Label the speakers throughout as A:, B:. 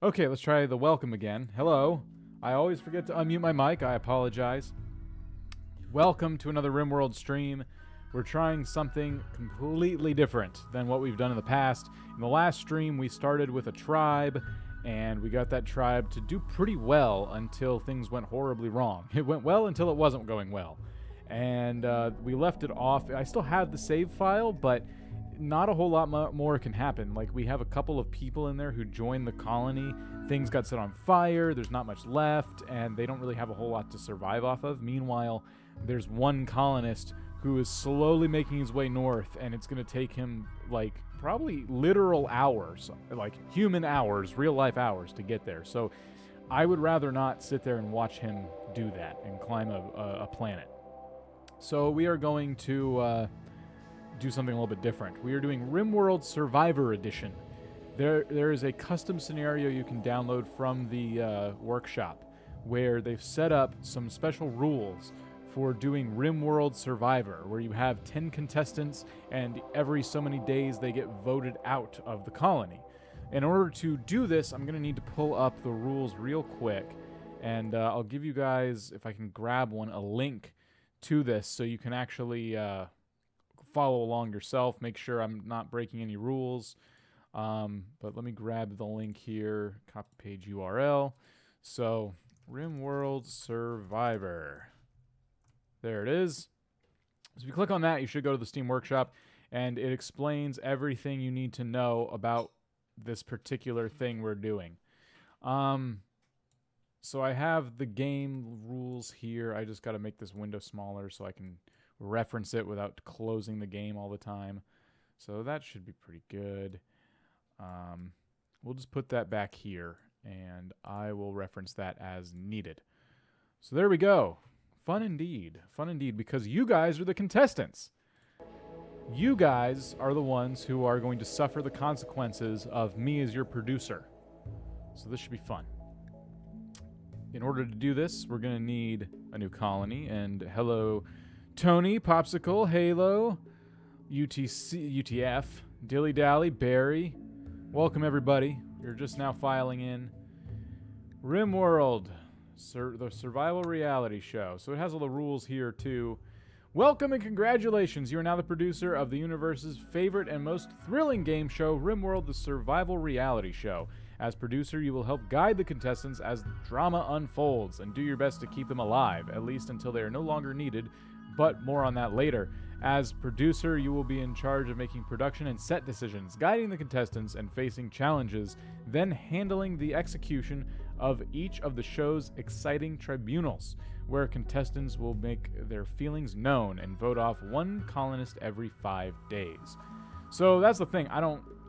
A: Okay, let's try the welcome again. Hello. I always forget to unmute my mic. I apologize. Welcome to another RimWorld stream. We're trying something completely different than what we've done in the past. In the last stream, we started with a tribe, and we got that tribe to do pretty well until things went horribly wrong. It went well until it wasn't going well. And we left it off. I still have the save file, but not a whole lot more can happen. Like, we have a couple of people in there who joined the colony. Things got set on fire. There's not much left, and they don't really have a whole lot to survive off of. Meanwhile, there's one colonist who is slowly making his way north, and it's going to take him, like, probably literal hours, like human hours, real-life hours to get there. So I would rather not sit there and watch him do that and climb a planet. So we are going to do something a little bit different. We are doing RimWorld Survivor Edition. There is a custom scenario you can download from the workshop where they've set up some special rules for doing RimWorld Survivor, where you have 10 contestants and every so many days they get voted out of the colony. In order to do this, I'm going to need to pull up the rules real quick, and I'll give you guys, if I can grab one, a link to this so you can actually follow along yourself, make sure I'm not breaking any rules. But let me grab the link here, copy page URL. So, RimWorld Survivor. There it is. So if you click on that, you should go to the Steam Workshop, and it explains everything you need to know about this particular thing we're doing. So I have the game rules here. I just got to make this window smaller so I can reference it without closing the game all the time. So that should be pretty good. We'll just put that back here, and I will reference that as needed. So there we go. Fun indeed, because you guys are the contestants. You guys are the ones who are going to suffer the consequences of me as your producer. So this should be fun. In order to do this, we're going to need a new colony, and hello, Tony, Popsicle, Halo, UTC, UTF, Dilly Dally, Barry. Welcome, everybody. You're just now filing in. RimWorld, the survival reality show. So it has all the rules here, too. Welcome and congratulations. You are now the producer of the universe's favorite and most thrilling game show, RimWorld, the survival reality show. As producer, you will help guide the contestants as the drama unfolds and do your best to keep them alive, at least until they are no longer needed, but more on that later. As producer, you will be in charge of making production and set decisions, guiding the contestants and facing challenges, then handling the execution of each of the show's exciting tribunals, where contestants will make their feelings known and vote off one colonist every 5 days. So that's the thing.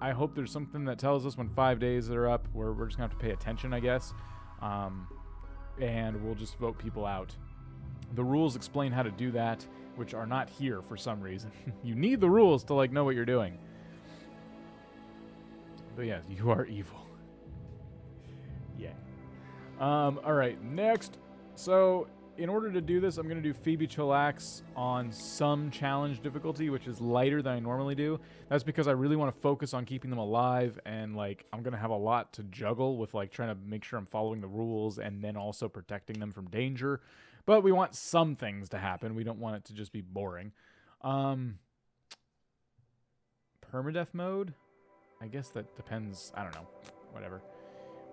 A: I hope there's something that tells us when 5 days are up. We're just going to have to pay attention, I guess. And we'll just vote people out. The rules explain how to do that, which are not here for some reason. You need the rules to, like, know what you're doing. But yeah, you are evil. Yeah. All right, next. So, in order to do this, I'm going to do Phoebe Chillax on some challenge difficulty, which is lighter than I normally do. That's because I really want to focus on keeping them alive, and, like, I'm going to have a lot to juggle with, like, trying to make sure I'm following the rules and then also protecting them from danger. But we want some things to happen. We don't want it to just be boring. Permadeath mode? I guess that depends. I don't know. Whatever.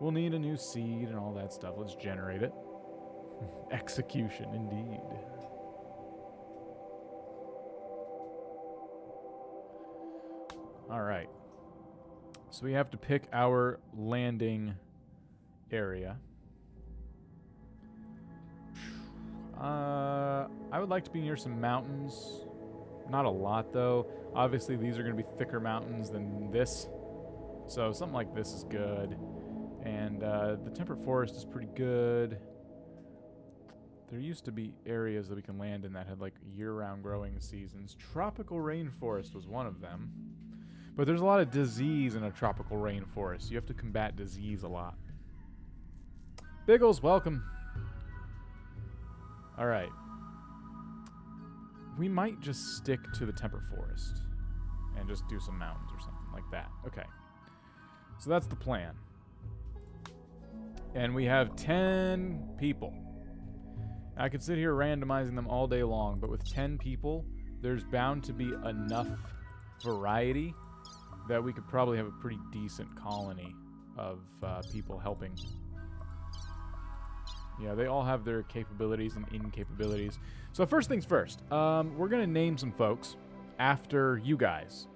A: We'll need a new seed and all that stuff. Let's generate it. Execution, indeed. All right. So we have to pick our landing area. I would like to be near some mountains. Not a lot, though. Obviously, these are going to be thicker mountains than this. So something like this is good. And the temperate forest is pretty good. There used to be areas that we can land in that had, like, year-round growing seasons. Tropical rainforest was one of them. But there's a lot of disease in a tropical rainforest. You have to combat disease a lot. Biggles, welcome. All right. We might just stick to the temperate forest and just do some mountains or something like that. Okay. So that's the plan. And we have 10 people. I could sit here randomizing them all day long, but with 10 people, there's bound to be enough variety that we could probably have a pretty decent colony of people helping. Yeah, they all have their capabilities and incapabilities. So first things first, we're going to name some folks after you guys.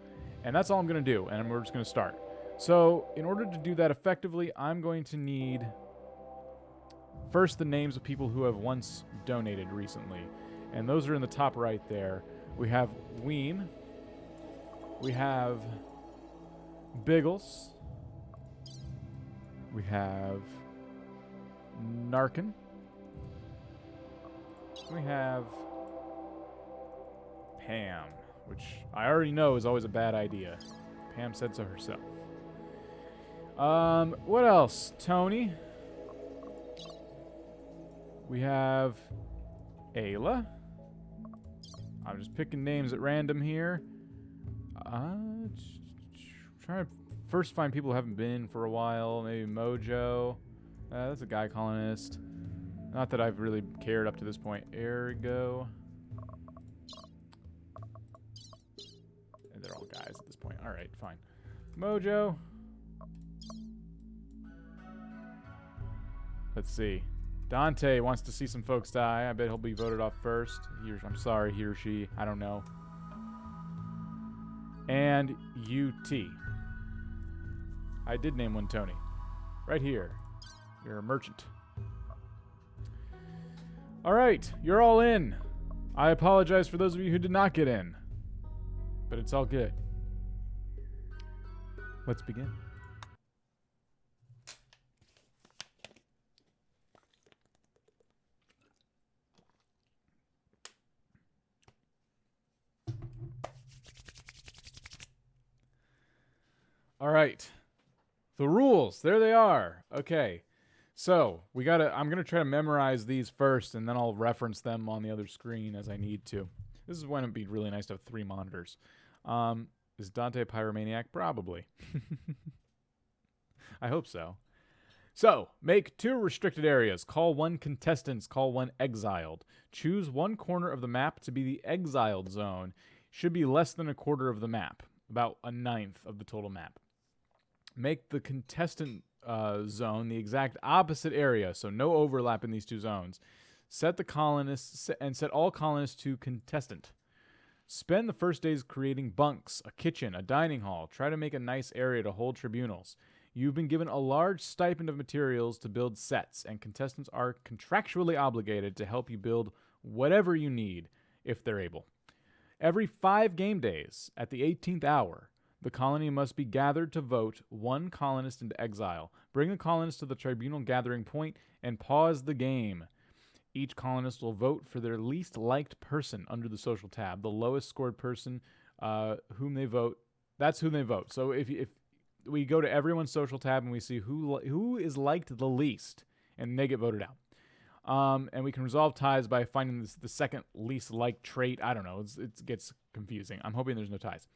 A: And that's all I'm going to do, and we're just going to start. So in order to do that effectively, I'm going to need first the names of people who have once donated recently. And those are in the top right there. We have Weem. We have Biggles. We have Narkin. We have Pam, which I already know is always a bad idea. Pam said so herself. What else? Tony. We have Ayla. I'm just picking names at random here. Trying to first find people who haven't been in for a while. Maybe Mojo. That's a guy colonist. Not that I've really cared up to this point. Ergo. And they're all guys at this point. Alright, fine. Mojo. Let's see. Dante wants to see some folks die. I bet he'll be voted off first. I'm sorry, he or she. I don't know. And UT. I did name one Tony. Right here. You're a merchant. Alright, you're all in. I apologize for those of you who did not get in. But it's all good. Let's begin. All right. The rules. There they are. Okay. So, I'm going to try to memorize these first, and then I'll reference them on the other screen as I need to. This is when it'd be really nice to have 3 monitors. Is Dante a pyromaniac? Probably. I hope so. So, make 2 restricted areas. Call 1 contestants. Call 1 exiled. Choose 1 corner of the map to be the exiled zone. Should be less than a quarter of the map. About a 1/9 of the total map. Make the contestant zone the exact opposite area, so no overlap in these 2 zones. Set the colonists and set all colonists to contestant. Spend the first days creating bunks, a kitchen, a dining hall. Try to make a nice area to hold tribunals. You've been given a large stipend of materials to build sets, and contestants are contractually obligated to help you build whatever you need, if they're able. Every 5 game days, at the 18th hour, the colony must be gathered to vote 1 colonist into exile. Bring the colonist to the tribunal gathering point and pause the game. Each colonist will vote for their least liked person under the social tab. The lowest scored person whom they vote, that's who they vote. So if we go to everyone's social tab and we see who is liked the least, and they get voted out. And we can resolve ties by finding the second least liked trait. I don't know. It gets confusing. I'm hoping there's no ties.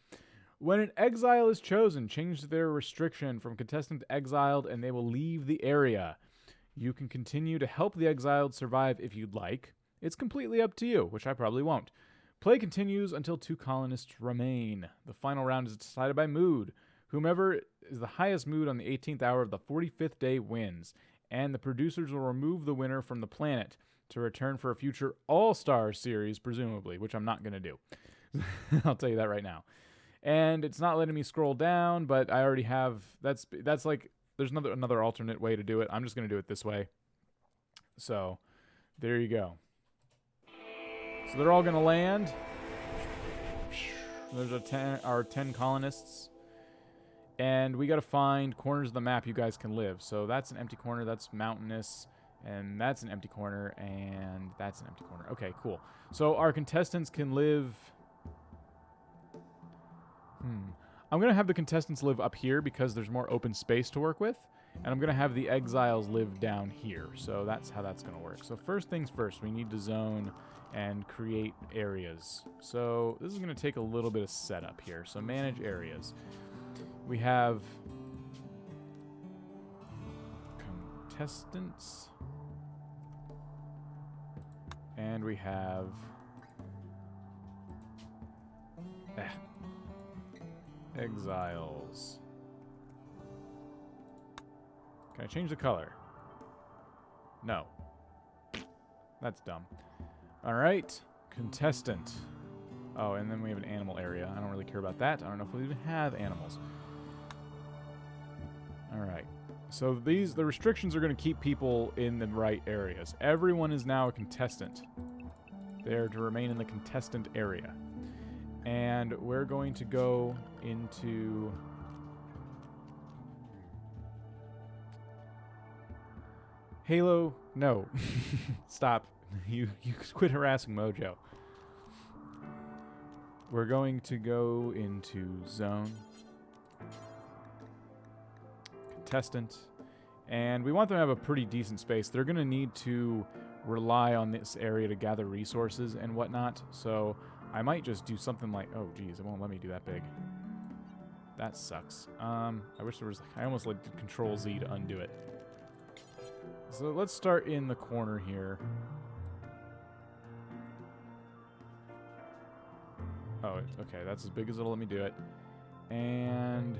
A: When an exile is chosen, change their restriction from contestant to exiled, and they will leave the area. You can continue to help the exiled survive if you'd like. It's completely up to you, which I probably won't. Play continues until 2 colonists remain. The final round is decided by mood. Whomever is the highest mood on the 18th hour of the 45th day wins, and the producers will remove the winner from the planet to return for a future All-Star series, presumably, which I'm not going to do. I'll tell you that right now. And it's not letting me scroll down, but I already have... That's like... There's another alternate way to do it. I'm just going to do it this way. So, there you go. So they're all going to land. There's our 10 colonists. And we got to find corners of the map you guys can live. So that's an empty corner. That's mountainous. And that's an empty corner. And that's an empty corner. Okay, cool. So our contestants can live... I'm going to have the contestants live up here because there's more open space to work with. And I'm going to have the exiles live down here. So that's how that's going to work. So first things first, we need to zone and create areas. So this is going to take a little bit of setup here. So manage areas. We have contestants. And we have... exiles. Can I change the color? No. That's dumb. Alright. Contestant. Oh, and then we have an animal area. I don't really care about that. I don't know if we even have animals. Alright. So the restrictions are going to keep people in the right areas. Everyone is now a contestant. They are to remain in the contestant area. And we're going to go into... Halo... No. Stop. You quit harassing Mojo. We're going to go into zone. Contestant. And we want them to have a pretty decent space. They're going to need to rely on this area to gather resources and whatnot. So I might just do something like... Oh, geez. It won't let me do that big. That sucks. I wish there was... I almost did Control-Z to undo it. So let's start in the corner here. Oh, okay. That's as big as it'll let me do it. And...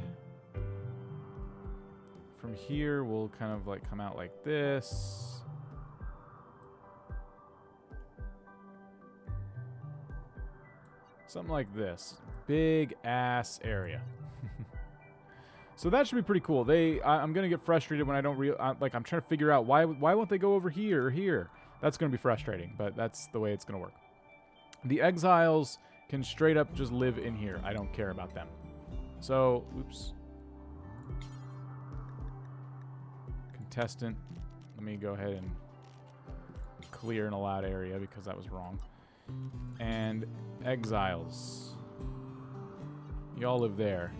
A: from here, we'll kind of like come out like this. Something like this. Big ass area. So that should be pretty cool. I'm gonna get frustrated when I don't like I'm trying to figure out why won't they go over here or here. That's gonna be frustrating, but that's the way it's gonna work. The exiles can straight up just live in here. I don't care about them. So, oops. Contestant. Let me go ahead and clear an allowed area because that was wrong. And exiles. You all live there.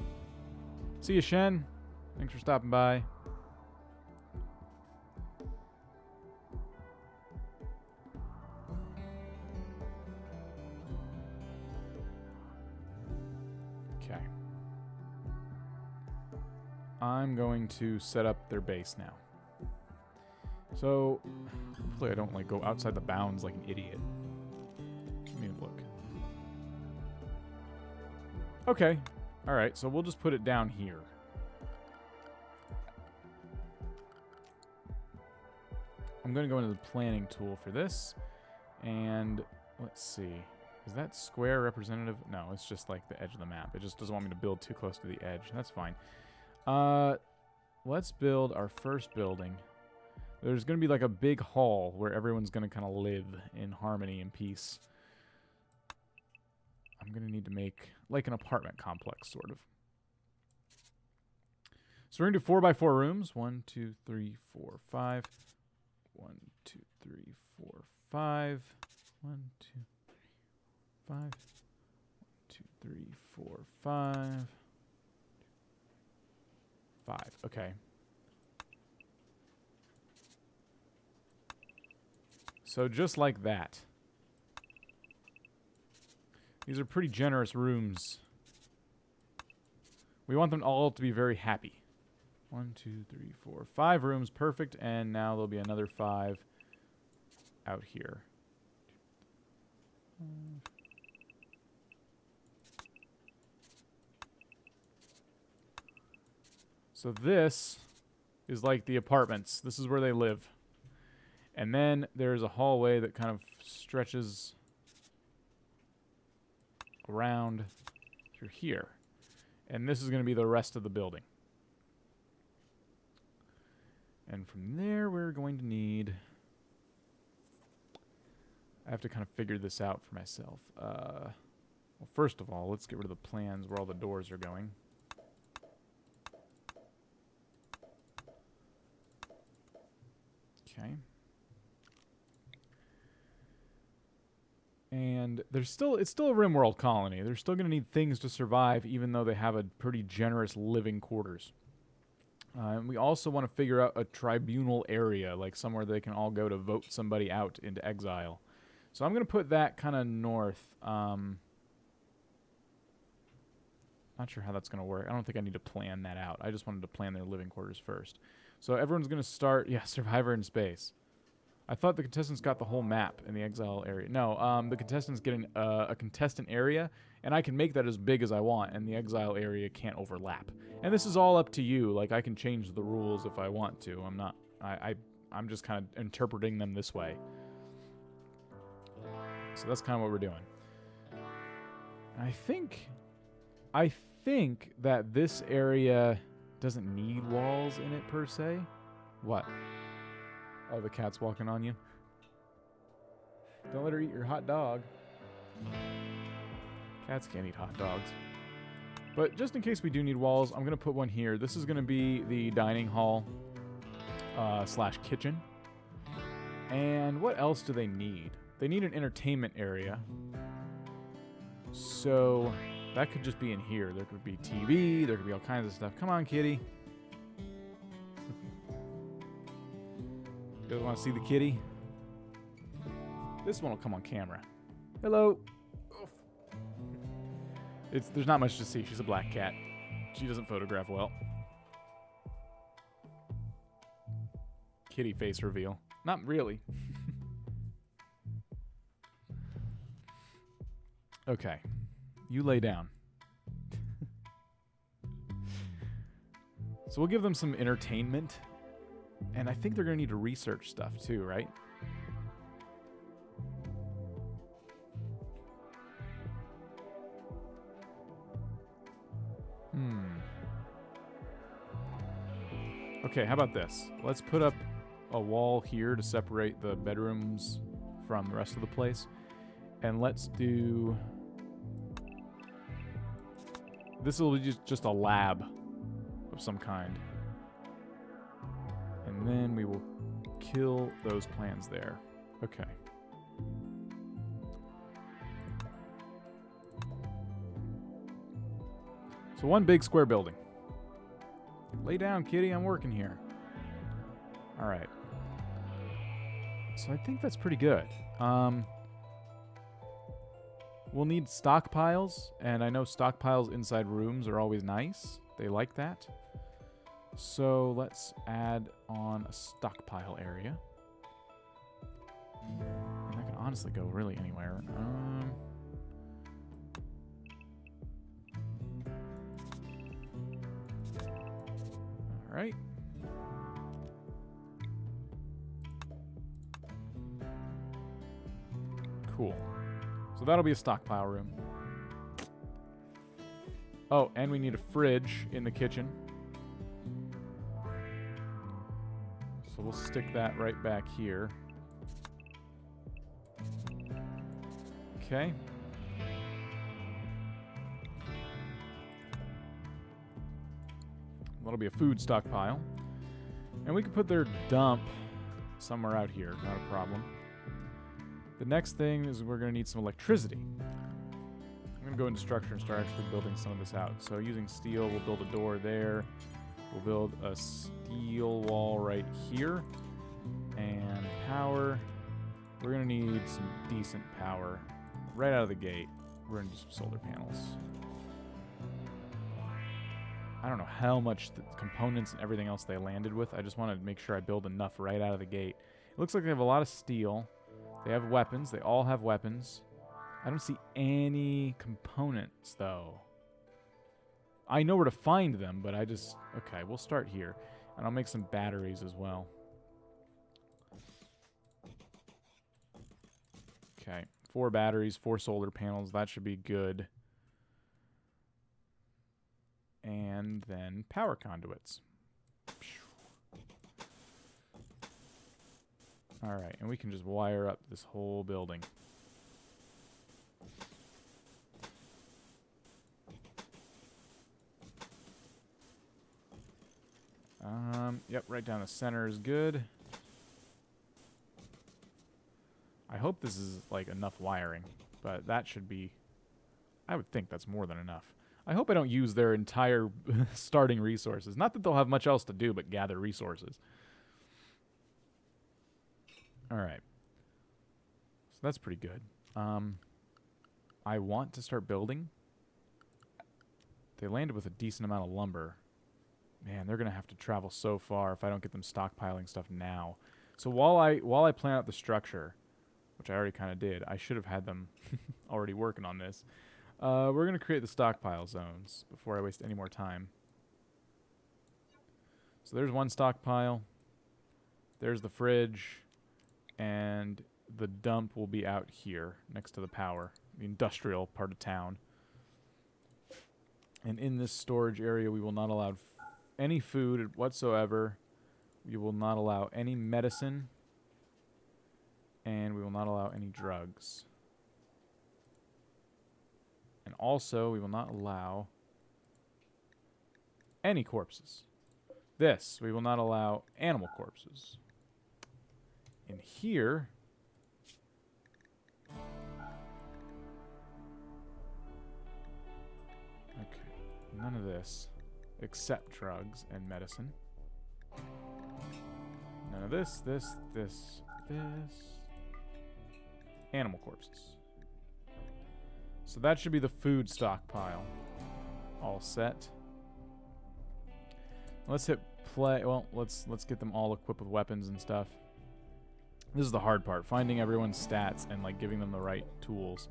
A: See you, Shen. Thanks for stopping by. Okay. I'm going to set up their base now. So, hopefully I don't like go outside the bounds like an idiot. Let me look. Okay. Alright, so we'll just put it down here. I'm going to go into the planning tool for this. And let's see. Is that square representative? No, it's just like the edge of the map. It just doesn't want me to build too close to the edge. That's fine. Let's build our first building. There's going to be like a big hall where everyone's going to kind of live in harmony and peace. I'm going to need to make like an apartment complex, sort of. So we're going to do 4x4 rooms. 1, 2, 3, 4, 5. 1, 2, 3, 4, 5. 1, 2, 3, 5. 1, 2, 3, 4, 5. 5. Okay. So just like that. These are pretty generous rooms. We want them all to be very happy. 1, 2, 3, 4, 5 rooms. Perfect. And now there'll be another 5 out here. So this is like the apartments. This is where they live. And then there's a hallway that kind of stretches around through here. And this is going to be the rest of the building. And from there, we're going to need... I have to kind of figure this out for myself. Well, first of all, let's get rid of the plans where all the doors are going. Okay. And it's still a RimWorld colony. They're still going to need things to survive, even though they have a pretty generous living quarters. And we also want to figure out a tribunal area, like somewhere they can all go to vote somebody out into exile. So I'm going to put that kind of north. Not sure how that's going to work. I don't think I need to plan that out. I just wanted to plan their living quarters first. So everyone's going to start... Yeah, Survivor in space. I thought the contestants got the whole map in the exile area. No, the contestants get a contestant area, and I can make that as big as I want, and the exile area can't overlap. And this is all up to you. Like, I can change the rules if I want to. I'm not... I'm just kind of interpreting them this way. So that's kind of what we're doing. I think that this area doesn't need walls in it per se. What? Oh, the cat's walking on you. Don't let her eat your hot dog. Cats can't eat hot dogs. But just in case we do need walls, I'm going to put one here. This is going to be the dining hall slash kitchen. And what else do they need? They need an entertainment area. So that could just be in here. There could be TV. There could be all kinds of stuff. Come on, kitty. You guys want to see the kitty? This one will come on camera. Hello. There's not much to see. She's a black cat. She doesn't photograph well. Kitty face reveal. Not really. Okay. You lay down. So we'll give them some entertainment. And I think they're going to need to research stuff too, right? Okay, how about this? Let's put up a wall here to separate the bedrooms from the rest of the place. And let's do... This will be just a lab of some kind. And then we will kill those plans there. Okay. So one big square building. Lay down, kitty. I'm working here. All right. So I think that's pretty good. We'll need stockpiles, and I know stockpiles inside rooms are always nice. They like that. So let's add on a stockpile area. And that can honestly go really anywhere. All right. Cool. So that'll be a stockpile room. Oh, and we need a fridge in the kitchen. So we'll stick that right back here. Okay. That'll be a food stockpile. And we can put their dump somewhere out here, not a problem. The next thing is we're going to need some electricity. I'm going to go into structure and start actually building some of this out. So using steel, we'll build a door there. We'll build a steel wall right here. And power. We're going to need some decent power right out of the gate. We're going to do some solar panels. I don't know how much the components and everything else they landed with. I just want to make sure I build enough right out of the gate. It looks like they have a lot of steel. They have weapons. They all have weapons. I don't see any components, though. I know where to find them, but I just... Okay, we'll start here. And I'll make some batteries as well. Okay, 4 batteries, 4 solar panels. That should be good. And then power conduits. Alright, and we can just wire up this whole building. Yep, right down the center is good. I hope this is, like, enough wiring, but that should be... I would think that's more than enough. I hope I don't use their entire starting resources. Not that they'll have much else to do but gather resources. Alright. So that's pretty good. I want to start building. They landed with a decent amount of lumber. Man, they're going to have to travel so far if I don't get them stockpiling stuff now. So while I plan out the structure, which I already kind of did, I should have had them already working on this. We're going to create the stockpile zones before I waste any more time. So there's one stockpile. There's the fridge. And the dump will be out here next to the power, the industrial part of town. And in this storage area, we will not allow any food whatsoever. We will not allow any medicine. And we will not allow any drugs. And also, we will not allow any corpses. This, we will not allow animal corpses. In here, okay, none of this except drugs and medicine. None of this, this. Animal corpses. So that should be the food stockpile. All set. Let's hit play. Well, let's get them all equipped with weapons and stuff. This is the hard part, finding everyone's stats and like giving them the right tools.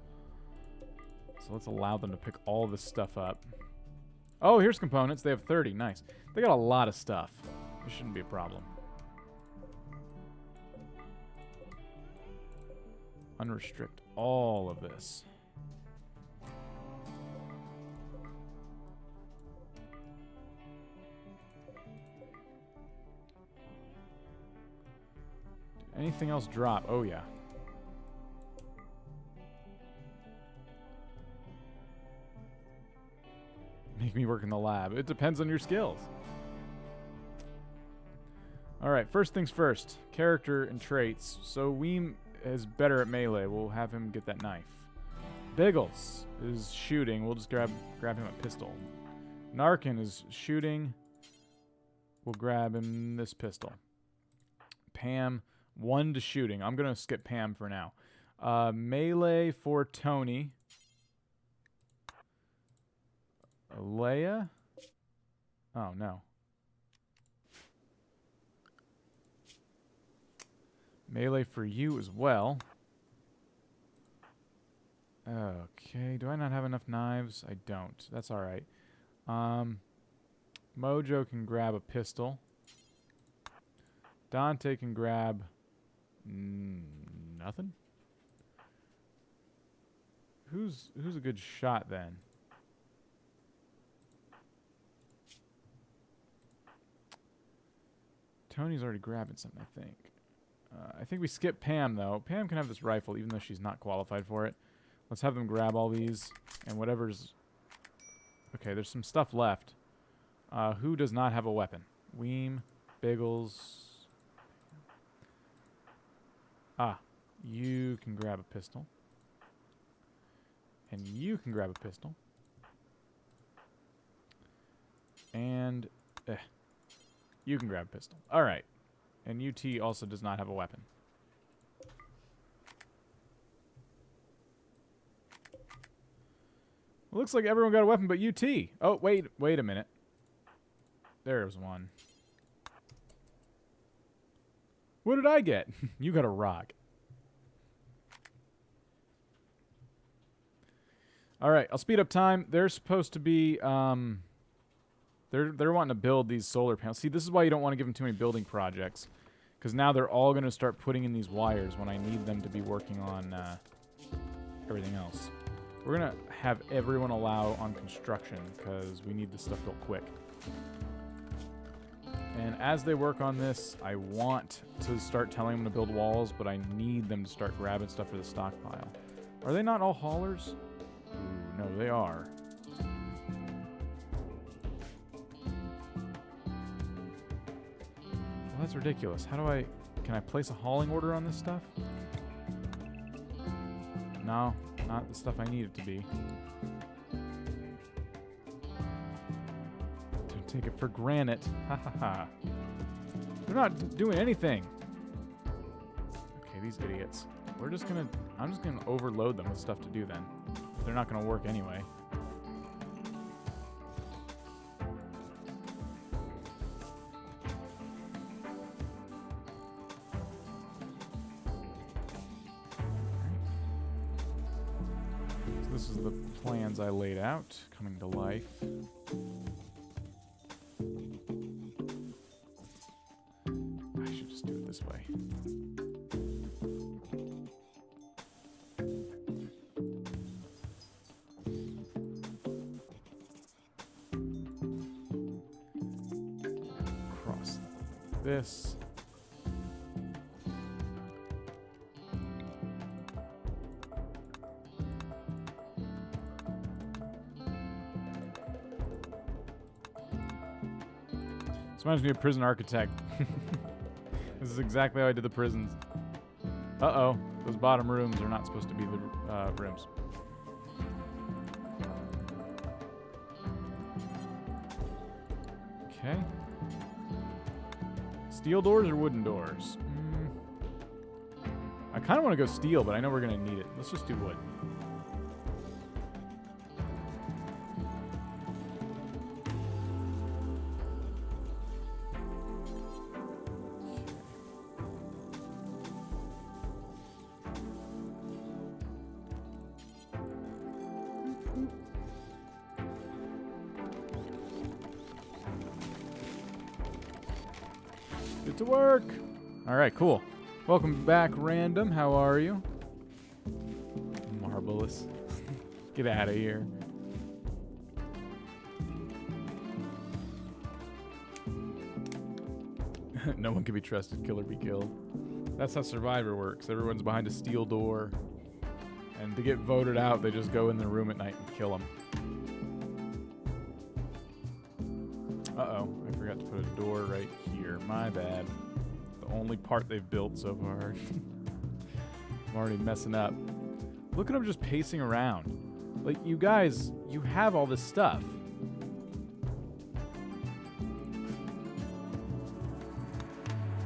A: So let's allow them to pick all this stuff up. Oh, here's components. They have 30. Nice. They got a lot of stuff. This shouldn't be a problem. Unrestrict all of this. Did anything else drop? Oh, yeah. Make me work in the lab. It depends on your skills. Alright, first things first. Character and traits. So Weem is better at melee. We'll have him get that knife. Biggles is shooting. We'll just grab him a pistol. Narkin is shooting. We'll grab him this pistol. Pam, 1 to shooting. I'm going to skip Pam for now. Melee for Tony. Leia? Oh, no. Melee for you as well. Okay, do I not have enough knives? I don't. That's alright. Mojo can grab a pistol. Dante can grab... nothing? Who's a good shot then? Tony's already grabbing something, I think. I think we skip Pam, though. Pam can have this rifle, even though she's not qualified for it. Let's have them grab all these, and whatever's... Okay, there's some stuff left. Who does not have a weapon? Weem, Biggles... Ah, you can grab a pistol. And you can grab a pistol. And... you can grab a pistol. Alright. And UT also does not have a weapon. Looks like everyone got a weapon but UT. Oh, wait a minute. There's one. What did I get? You got a rock. Alright, I'll speed up time. They're supposed to be... They're wanting to build these solar panels. See, this is why you don't want to give them too many building projects. Because now they're all going to start putting in these wires when I need them to be working on everything else. We're going to have everyone allow on construction because we need this stuff built quick. And as they work on this, I want to start telling them to build walls, but I need them to start grabbing stuff for the stockpile. Are they not all haulers? Ooh, no, they are. That's ridiculous. How do I... Can I place a hauling order on this stuff? No, not the stuff I need it to be. Don't take it for granted. Ha ha ha. They're not doing anything. Okay, these idiots. We're just gonna... I'm just gonna overload them with stuff to do then. They're not gonna work anyway. This is the plans I laid out, coming to life. I should just do it this way. Cross this. This reminds me of Prison Architect. This is exactly how I did the prisons. Uh-oh. Those bottom rooms are not supposed to be the rooms. Okay. Steel doors or wooden doors? I kind of want to go steel, but I know we're going to need it. Let's just do wood. Get to work. All right, cool. Welcome back, Random. How are you? Marvelous. Get out of here. No one can be trusted. Kill or be killed. That's how Survivor works. Everyone's behind a steel door. And to get voted out, they just go in the room at night and kill them. Uh-oh. I forgot to put a door right here. My bad. The only part they've built so far. I'm already messing up. Look at them just pacing around. Like, you guys, you have all this stuff.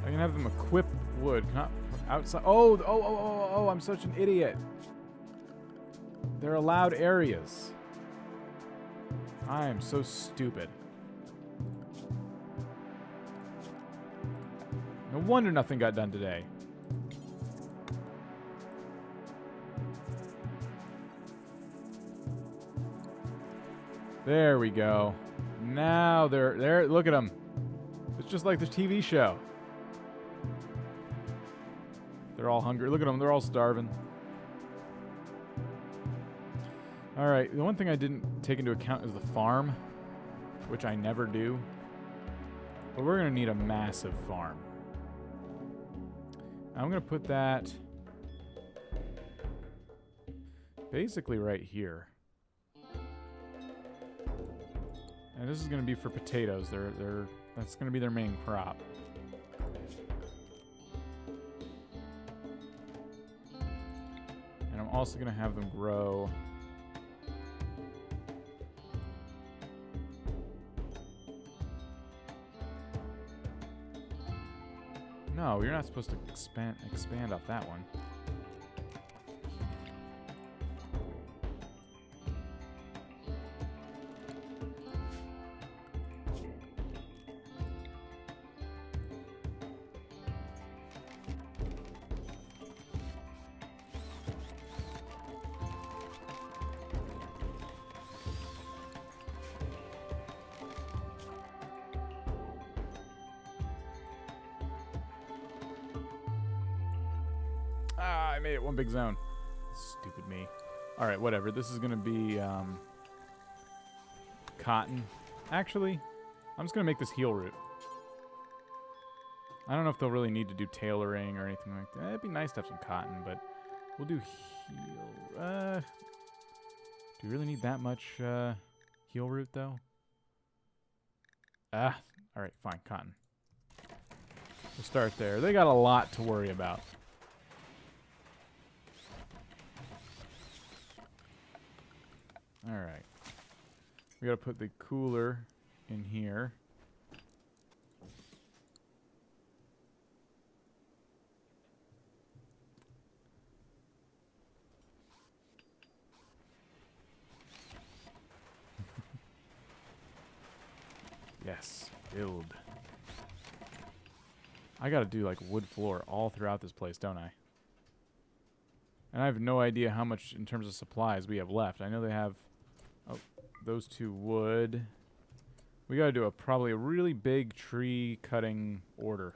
A: I can have them equip wood, not outside. Oh, I'm such an idiot. They're allowed areas. I am so stupid. No wonder nothing got done today. There we go. Now they're look at them. It's just like the TV show. They're all hungry. Look at them. They're all starving. All right. The one thing I didn't take into account is the farm, which I never do. But we're going to need a massive farm. I'm going to put that basically right here. And this is going to be for potatoes. That's going to be their main crop. And I'm also going to have them grow No, you're not supposed to expand off that one. I made it one big zone. Stupid me. Alright, whatever. This is going to be cotton. Actually, I'm just going to make this heel root. I don't know if they'll really need to do tailoring or anything like that. It'd be nice to have some cotton, but we'll do heel. Do you really need that much heel root, though? Alright, fine. Cotton. We'll start there. They got a lot to worry about. Alright. We gotta put the cooler in here. Yes, build. I gotta do like wood floor all throughout this place, don't I? And I have no idea how much in terms of supplies we have left. I know they have those 2 wood. We gotta do probably a really big tree cutting order.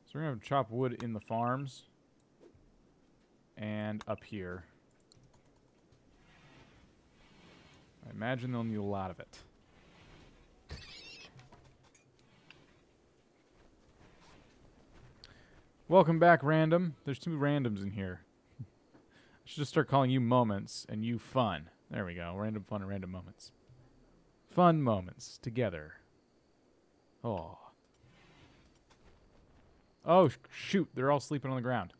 A: So we're gonna chop wood in the farms and up here. I imagine they'll need a lot of it. Welcome back, random. There's 2 randoms in here. I should just start calling you moments and you fun. There we go. Random fun and random moments. Fun moments together. Oh. Oh, shoot. They're all sleeping on the ground.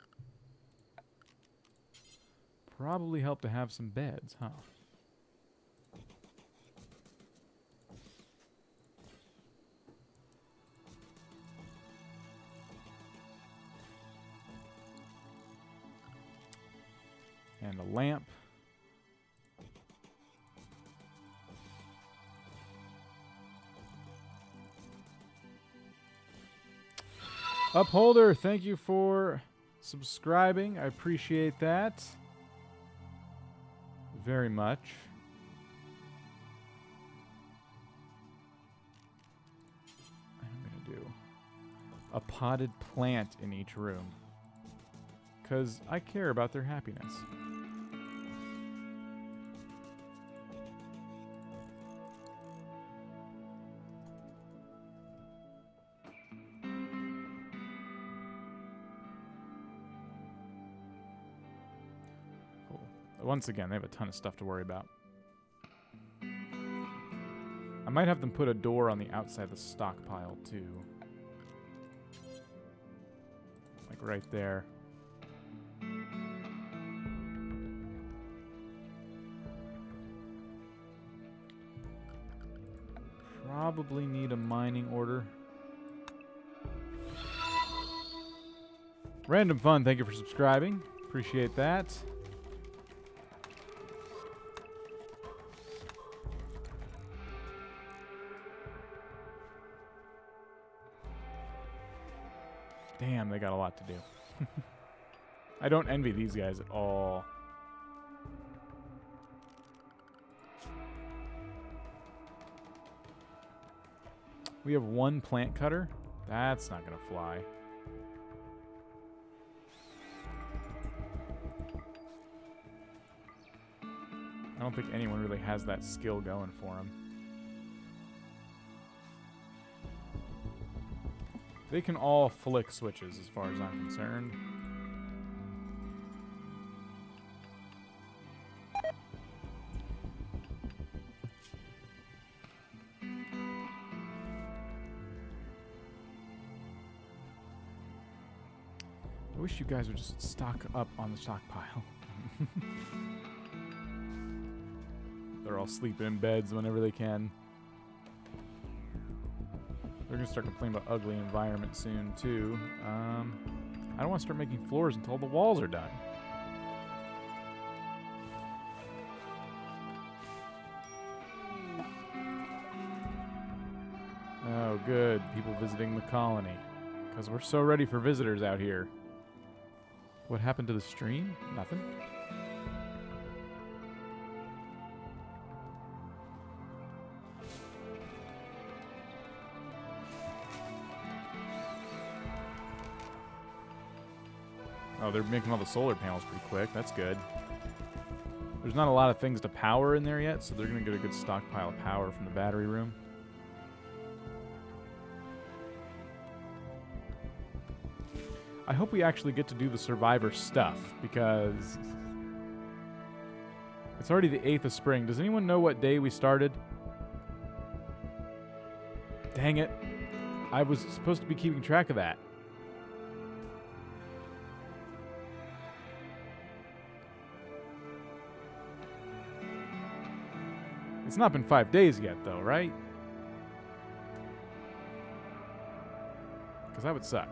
A: Probably help to have some beds, huh? And a lamp. Upholder, thank you for subscribing. I appreciate that very much. I'm going to do a potted plant in each room because I care about their happiness. Once again, they have a ton of stuff to worry about. I might have them put a door on the outside of the stockpile, too. Like right there. Probably need a mining order. Random Fun, thank you for subscribing. Appreciate that. Damn, they got a lot to do. I don't envy these guys at all. We have 1 plant cutter. That's not going to fly. I don't think anyone really has that skill going for them. They can all flick switches as far as I'm concerned. I wish you guys would just stock up on the stockpile. They're all sleeping in beds whenever they can. They're going to start complaining about ugly environment soon, too. I don't want to start making floors until the walls are done. Oh, good. People visiting the colony. Because we're so ready for visitors out here. What happened to the stream? Nothing. Oh, they're making all the solar panels pretty quick. That's good. There's not a lot of things to power in there yet, so they're going to get a good stockpile of power from the battery room. I hope we actually get to do the Survivor stuff, because it's already the 8th of spring. Does anyone know what day we started? Dang it. I was supposed to be keeping track of that. It's not been 5 days yet, though, right? Because that would suck.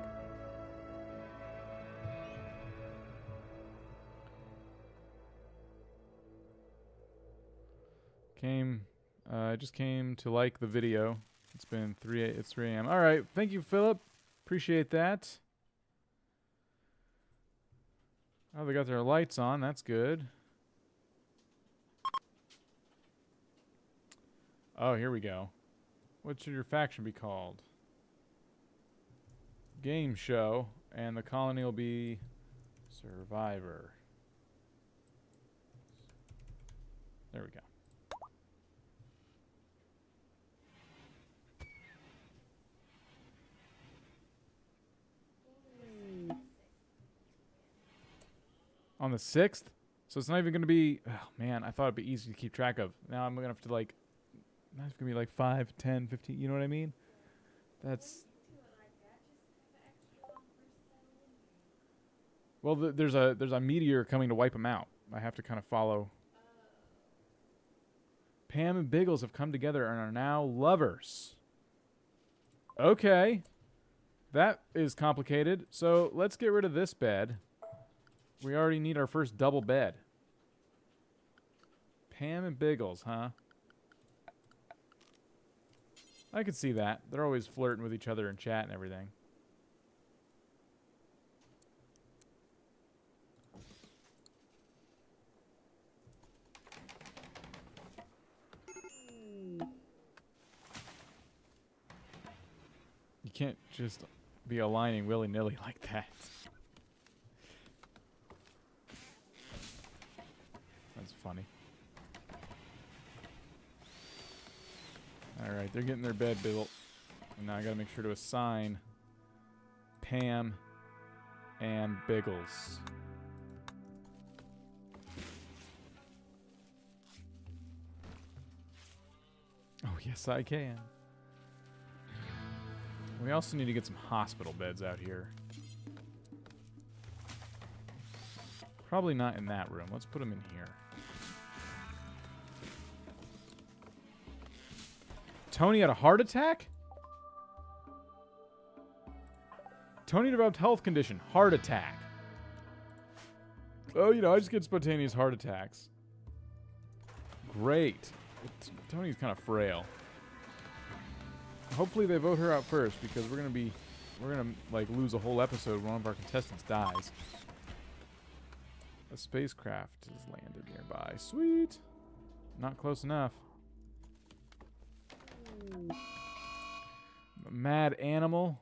A: I just came to like the video. It's been 3 a.m. All right, thank you, Philip. Appreciate that. Oh, they got their lights on. That's good. Oh, here we go. What should your faction be called? Game show. And the colony will be Survivor. There we go. On the 6th? So it's not even going to be... Oh, man, I thought it'd be easy to keep track of. Now I'm going to have to, like... Now it's going to be like 5, 10, 15... You know what I mean? That's... Well, there's a meteor coming to wipe them out. I have to kind of follow... Pam and Biggles have come together and are now lovers. Okay. That is complicated. So let's get rid of this bed. We already need our first double bed. Pam and Biggles, huh? I could see that. They're always flirting with each other in chat and everything. You can't just be aligning willy-nilly like that. That's funny. Alright, they're getting their bed built. And now I gotta make sure to assign Pam and Biggles. Oh, yes, I can. We also need to get some hospital beds out here. Probably not in that room. Let's put them in here. Tony had a heart attack? Tony developed health condition. Heart attack. Oh, you know, I just get spontaneous heart attacks. Great. Tony's kind of frail. Hopefully they vote her out first, because we're gonna like lose a whole episode when one of our contestants dies. A spacecraft has landed nearby. Sweet. Not close enough. Mad animal.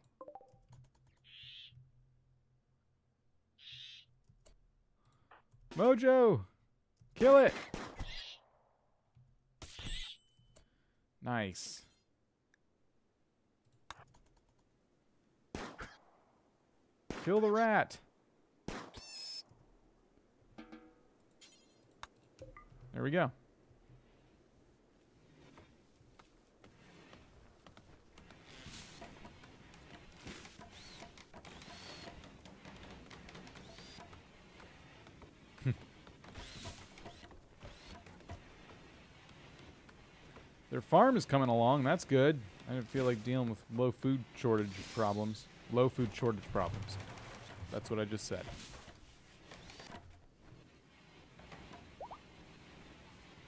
A: Mojo! Kill it! Nice. Kill the rat. There we go. Their farm is coming along. That's good. I didn't feel like dealing with low food shortage problems. Low food shortage problems. That's what I just said.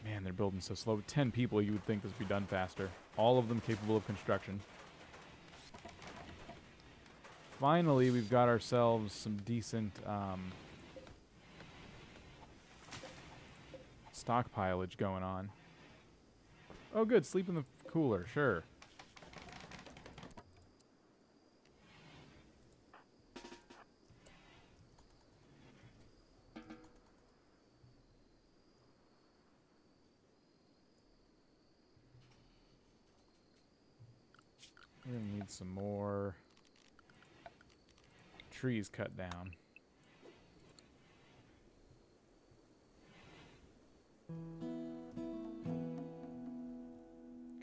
A: Man, they're building so slow. 10 people, you would think this would be done faster. All of them capable of construction. Finally, we've got ourselves some decent stockpilage going on. Oh, good. Sleep in the cooler. Sure. We're going to need some more trees cut down.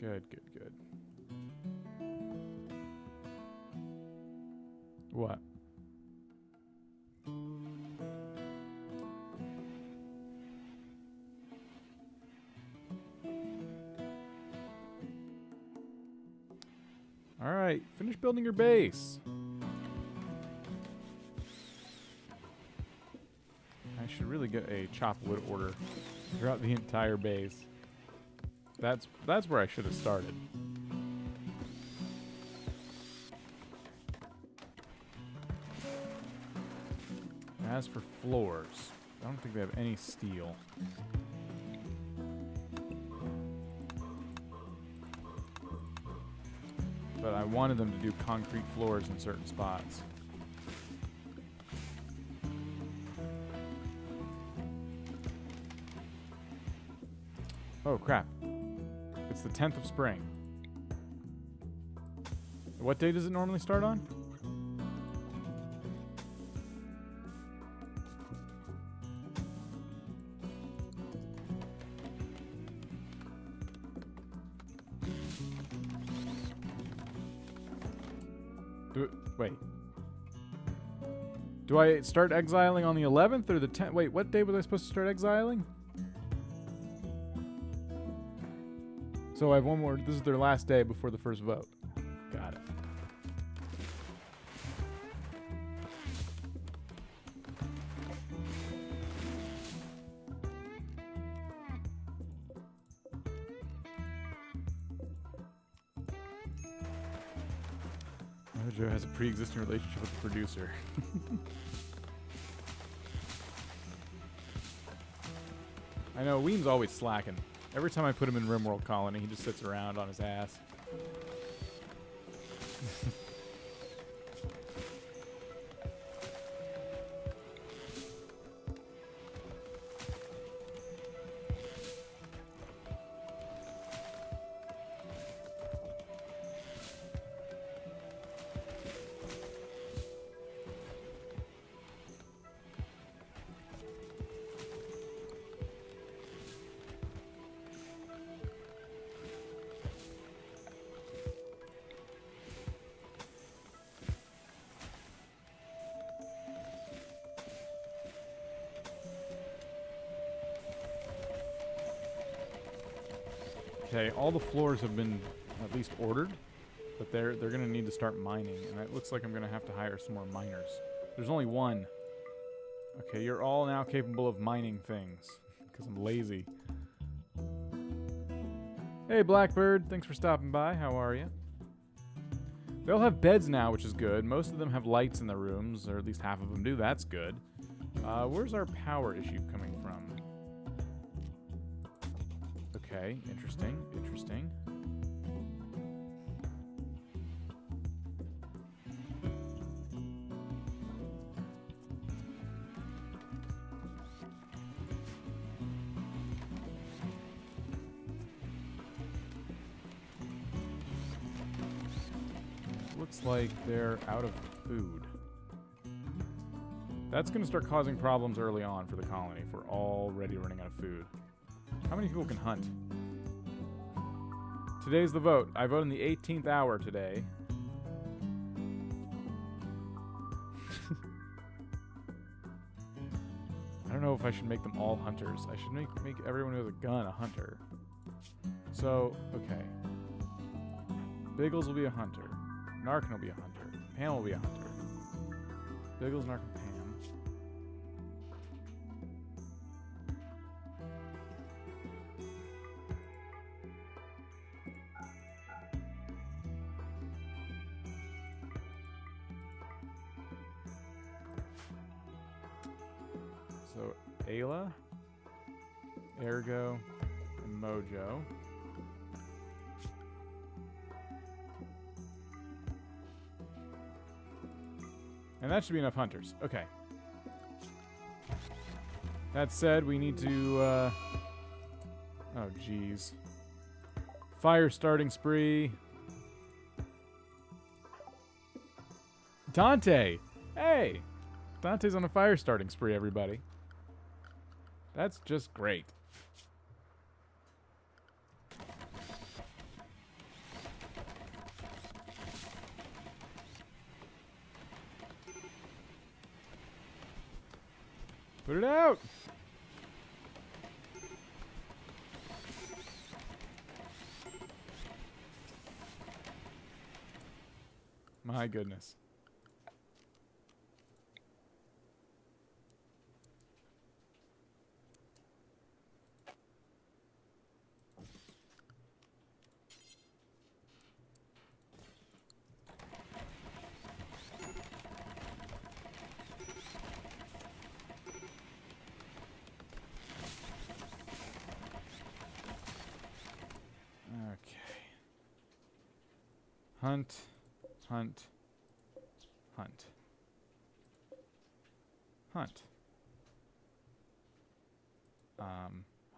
A: Good, good, good. What? All right, finish building your base. I should really get a chop wood order throughout the entire base. That's where I should have started. As for floors, I don't think they have any steel. But I wanted them to do concrete floors in certain spots. Oh, crap. It's the 10th of spring. What day does it normally start on? Wait. Do I start exiling on the 11th or the 10th? Wait, what day was I supposed to start exiling? So I have one more. This is their last day before the first vote. Got it. Mojo has a pre-existing relationship with the producer. I know, Weem's always slacking. Every time I put him in RimWorld Colony, he just sits around on his ass. Okay, all the floors have been at least ordered, but they're gonna need to start mining, and it looks like I'm gonna have to hire some more miners. There's only one. Okay, you're all now capable of mining things, because I'm lazy. Hey, Blackbird, thanks for stopping by. How are you? They all have beds now, which is good. Most of them have lights in their rooms, or at least half of them do. That's good. Where's our power issue coming from? Okay, interesting, interesting. Looks like they're out of food. That's going to start causing problems early on for the colony if we're already running out of food. How many people can hunt? Today's the vote. I vote in the 18th hour today. I don't know if I should make them all hunters. I should make everyone who has a gun a hunter. So, okay. Biggles will be a hunter. Narkin will be a hunter. Pam will be a hunter. Biggles, Narkin, Pam. So, Ayla, Ergo, and Mojo. And that should be enough hunters. Okay. That said, we need to, oh, jeez. Fire starting spree. Dante! Hey! Dante's on a fire starting spree, everybody. That's just great. Put it out! My goodness. Hunt. Hunt. Hunt. Hunt.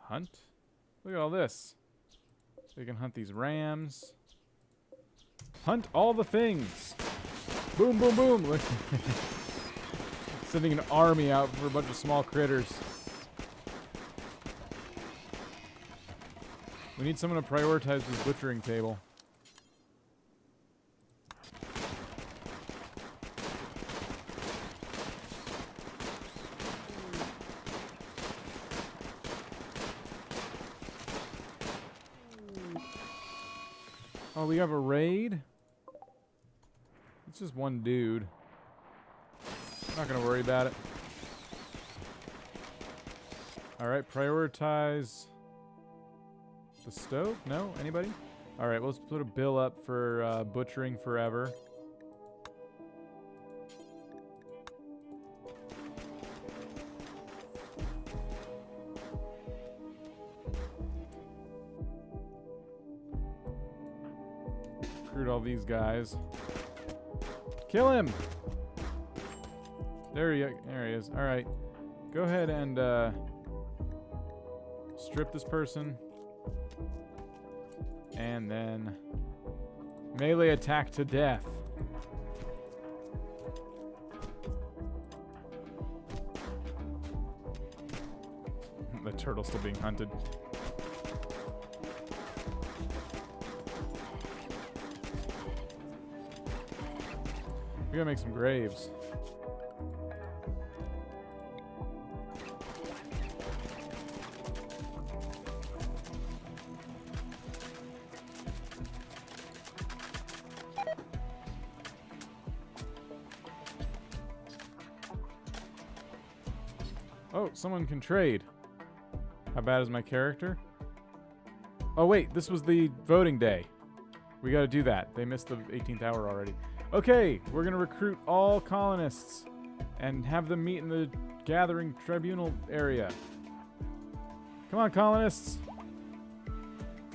A: Hunt? Look at all this. So you can hunt these rams. Hunt all the things. Boom, boom, boom. Look. Sending an army out for a bunch of small critters. We need someone to prioritize this butchering table. Oh, we have a raid? It's just one dude. Not gonna worry about it. Alright, prioritize the stove? No? Anybody? Alright, let's put a bill up for butchering forever. Recruit all these guys. Kill him! There he is. Alright. Go ahead and strip this person. And then melee attack to death. The turtle's still being hunted. We gotta make some graves. Oh, someone can trade. How bad is my character? Oh wait, this was the voting day. We gotta do that. They missed the 18th hour already. Okay, we're gonna recruit all colonists and have them meet in the gathering tribunal area. Come on, colonists.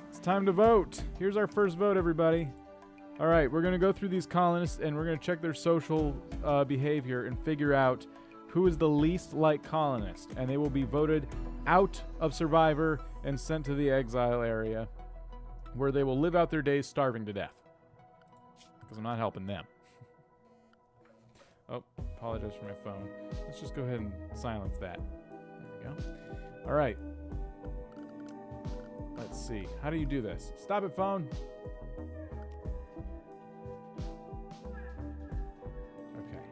A: It's time to vote. Here's our first vote, everybody. All right, we're gonna go through these colonists and we're gonna check their social behavior and figure out who is the least like colonist, and they will be voted out of Survivor and sent to the exile area, where they will live out their days starving to death. Because I'm not helping them. Oh, apologize for my phone. Let's just go ahead and silence that. There we go. All right. Let's see. How do you do this? Stop it, phone. Okay.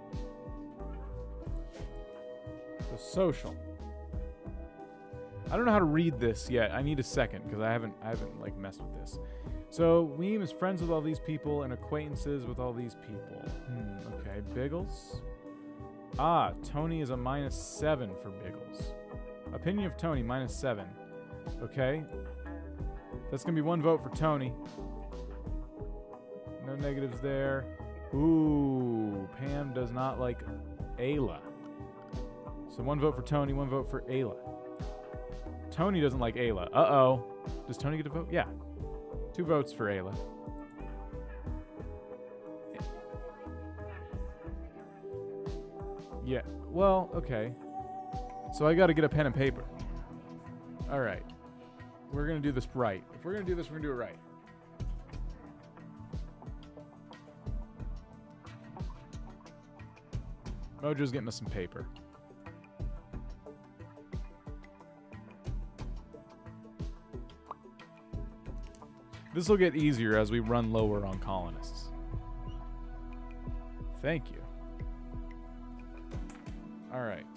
A: So social. I don't know how to read this yet. I need a second because I haven't like messed with this. So Weem is friends with all these people and acquaintances with all these people. Okay, Biggles. Ah, Tony is a -7 for Biggles. Opinion of Tony, -7. Okay. That's going to be one vote for Tony. No negatives there. Ooh, Pam does not like Ayla. So one vote for Tony, one vote for Ayla. Tony doesn't like Ayla. Uh-oh. Does Tony get a vote? Yeah. 2 votes for Ayla. Yeah. Well, okay. So I got to get a pen and paper. All right. We're going to do this right. If we're going to do this, we're going to do it right. Mojo's getting us some paper. This will get easier as we run lower on colonists. Thank you. All right.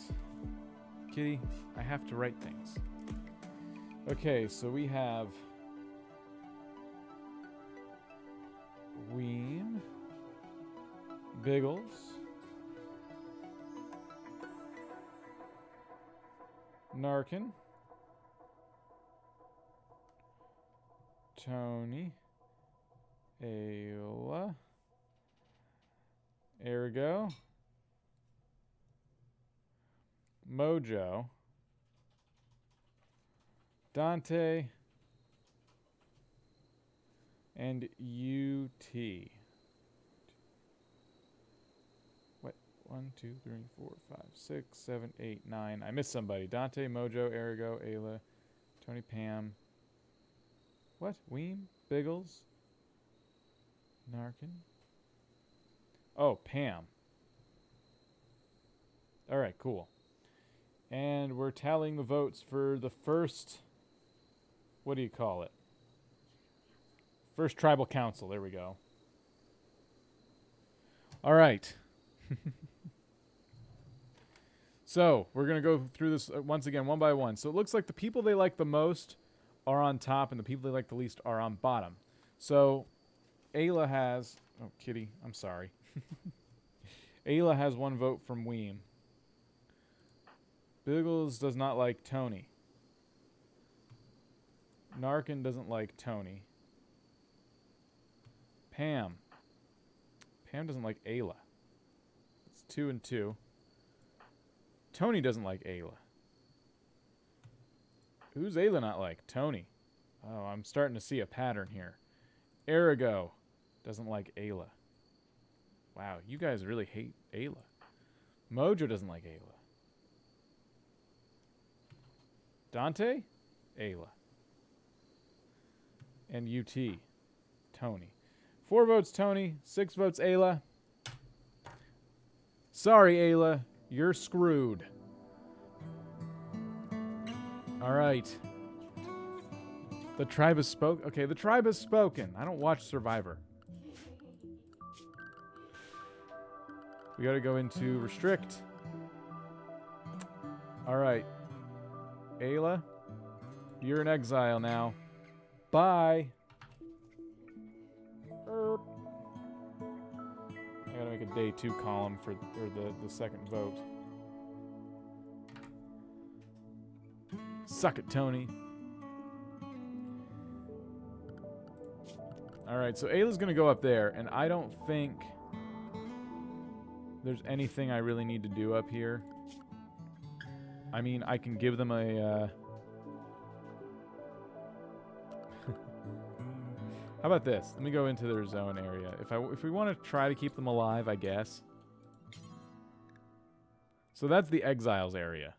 A: Kitty, I have to write things. Okay, so we have Ween, Biggles, Narkin, Tony, Ayla, Ergo, Mojo, Dante, and UT. 1, 2, 3, 4, 5, 6, 7, 8, 9. I missed somebody. Dante, Mojo, Erigo, Ayla, Tony, Pam. What? Weem? Biggles? Narkin? Oh, Pam. Alright, cool. And we're tallying the votes for the first... What do you call it? First tribal council. There we go. Alright. So, we're going to go through this once again, one by one. So it looks like the people they like the most are on top, and the people they like the least are on bottom. So, Ayla has... Oh, kitty. I'm sorry. Ayla has 1 vote from Weem. Biggles does not like Tony. Narkin doesn't like Tony. Pam. Pam doesn't like Ayla. It's 2 and 2. Tony doesn't like Ayla. Who's Ayla not like? Tony. Oh, I'm starting to see a pattern here. Erigo doesn't like Ayla. Wow, you guys really hate Ayla. Mojo doesn't like Ayla. Dante? Ayla. And UT. Tony. 4 votes Tony, 6 votes Ayla. Sorry, Ayla. You're screwed. Alright. The tribe has spoken. Okay, the tribe has spoken. I don't watch Survivor. We gotta go into restrict. Alright. Ayla, you're in exile now. Bye. I gotta make a day 2 column for the second vote. Suck it, Tony. Alright, so Ayla's gonna go up there, and I don't think there's anything I really need to do up here. I mean, I can give them a... How about this? Let me go into their zone area. If we want to try to keep them alive, I guess. So that's the exiles area.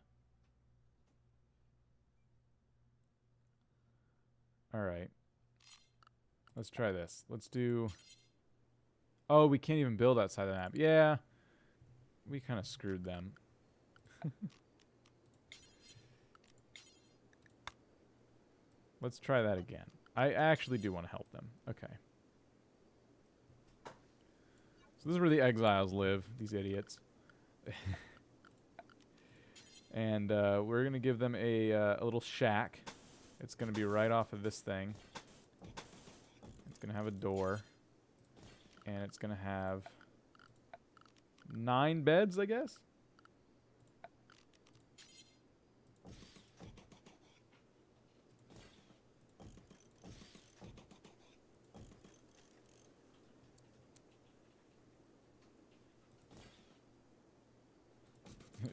A: Alright. Let's try this. Let's do... Oh, we can't even build outside the map. Yeah. We kind of screwed them. Let's try that again. I actually do want to help them. Okay. So this is where the exiles live, these idiots. And we're going to give them a little shack. It's going to be right off of this thing. It's going to have a door. And it's going to have 9 beds, I guess?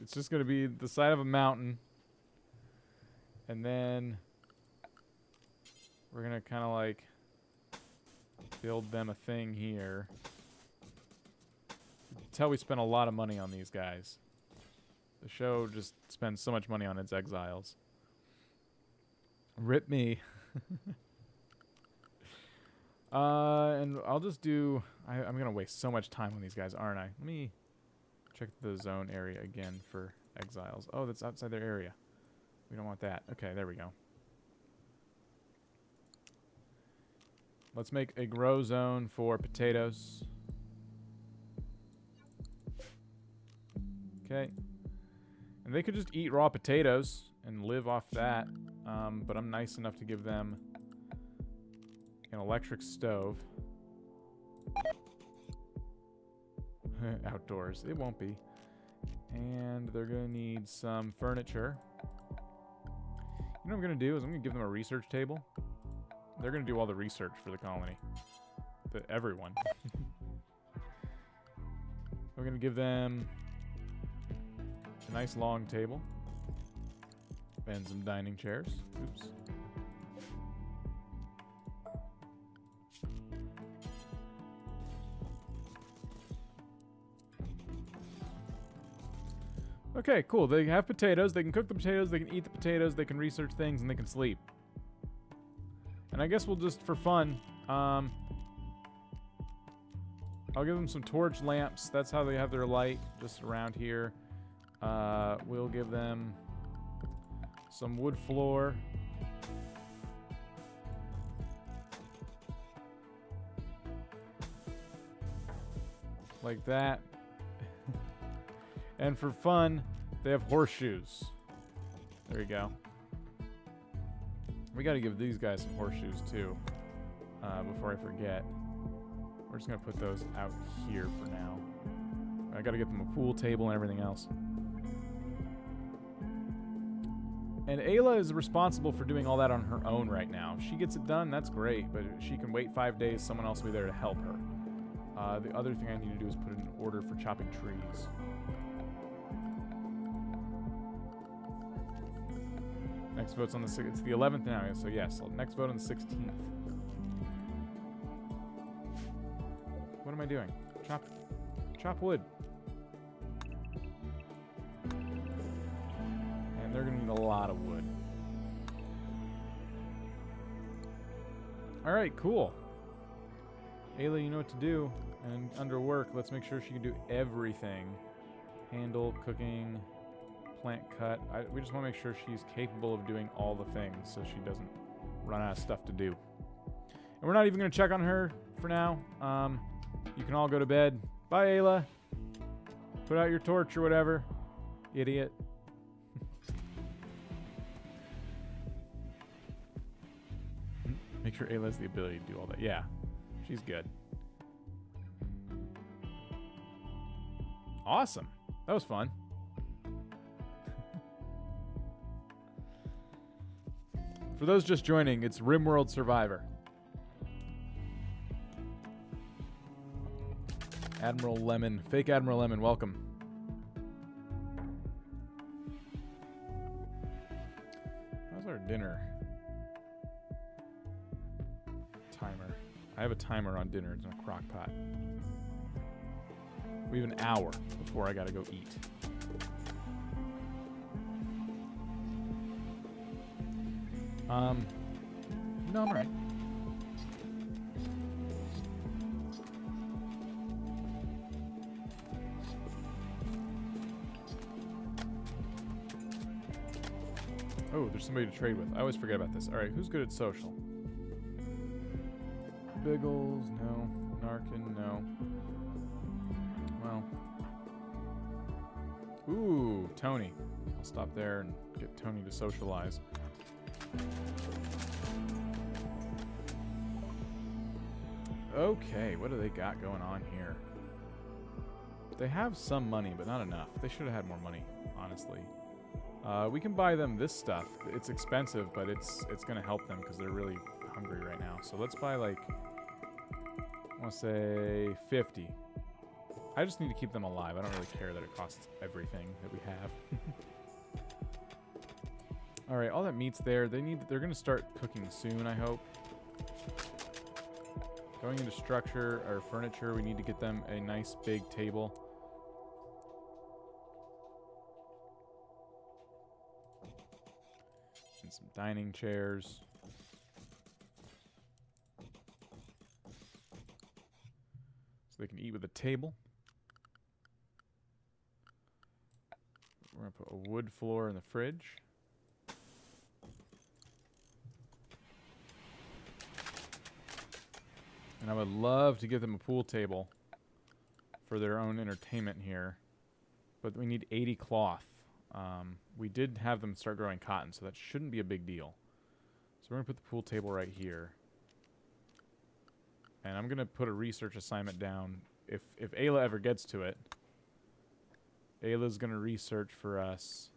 A: It's just going to be the side of a mountain. And then we're going to kind of like build them a thing here. You can tell we spent a lot of money on these guys. The show just spends so much money on its exiles. Rip me. And I'll just do... I'm going to waste so much time on these guys, aren't I? Let me check the zone area again for exiles. Oh, that's outside their area. We don't want that. Okay, there we go. Let's make a grow zone for potatoes. Okay. And they could just eat raw potatoes and live off that. But I'm nice enough to give them an electric stove. Outdoors. It won't be. And they're going to need some furniture. You know what I'm going to do is I'm going to give them a research table. They're going to do all the research for the colony. Everyone. We're going to give them a nice long table. And some dining chairs. Oops. Okay, cool. They have potatoes. They can cook the potatoes. They can eat the potatoes. They can research things, and they can sleep. And I guess we'll just, for fun, I'll give them some torch lamps. That's how they have their light, just around here. We'll give them some wood floor. Like that. And for fun, they have horseshoes. There you go. We got to give these guys some horseshoes too, before I forget. We're just going to put those out here for now. I got to get them a pool table and everything else. And Ayla is responsible for doing all that on her own right now. If she gets it done, that's great, but she can wait 5 days. Someone else will be there to help her. The other thing I need to do is put in an order for chopping trees. Next vote's on the 6th. It's the 11th now, so yes. Next vote on the 16th. What am I doing? Chop wood. And they're going to need a lot of wood. All right, cool. Ayla, you know what to do. And under work, let's make sure she can do everything. Handle, cooking, plant cut. We just want to make sure she's capable of doing all the things so she doesn't run out of stuff to do. And we're not even going to check on her for now. You can all go to bed. Bye, Ayla. Put out your torch or whatever. Idiot. Make sure Ayla has the ability to do all that. Yeah, she's good. Awesome. That was fun. For those just joining, it's RimWorld Survivor. Admiral Lemon. Fake Admiral Lemon, welcome. How's our dinner? Timer. I have a timer on dinner. It's in a crock pot. We have an hour before I gotta go eat. No, I'm alright. Oh, there's somebody to trade with. I always forget about this. Alright, who's good at social? Biggles, no. Narkin, no. Well. Ooh, Tony. I'll stop there and get Tony to socialize. Okay, what do they got going on here? They have some money, but not enough. They should have had more money, honestly. We can buy them this stuff. It's expensive, but it's going to help them because they're really hungry right now. So let's buy, like, I want to say 50. I just need to keep them alive. I don't really care that it costs everything that we have. All right, all that meat's there. They're going to start cooking soon, I hope. Going into structure or furniture, we need to get them a nice big table. And some dining chairs. So they can eat with a table. We're going to put a wood floor in the fridge. And I would love to give them a pool table for their own entertainment here. But we need 80 cloth. We did have them start growing cotton, so that shouldn't be a big deal. So we're going to put the pool table right here. And I'm going to put a research assignment down. If Ayla ever gets to it, Ayla's going to research for us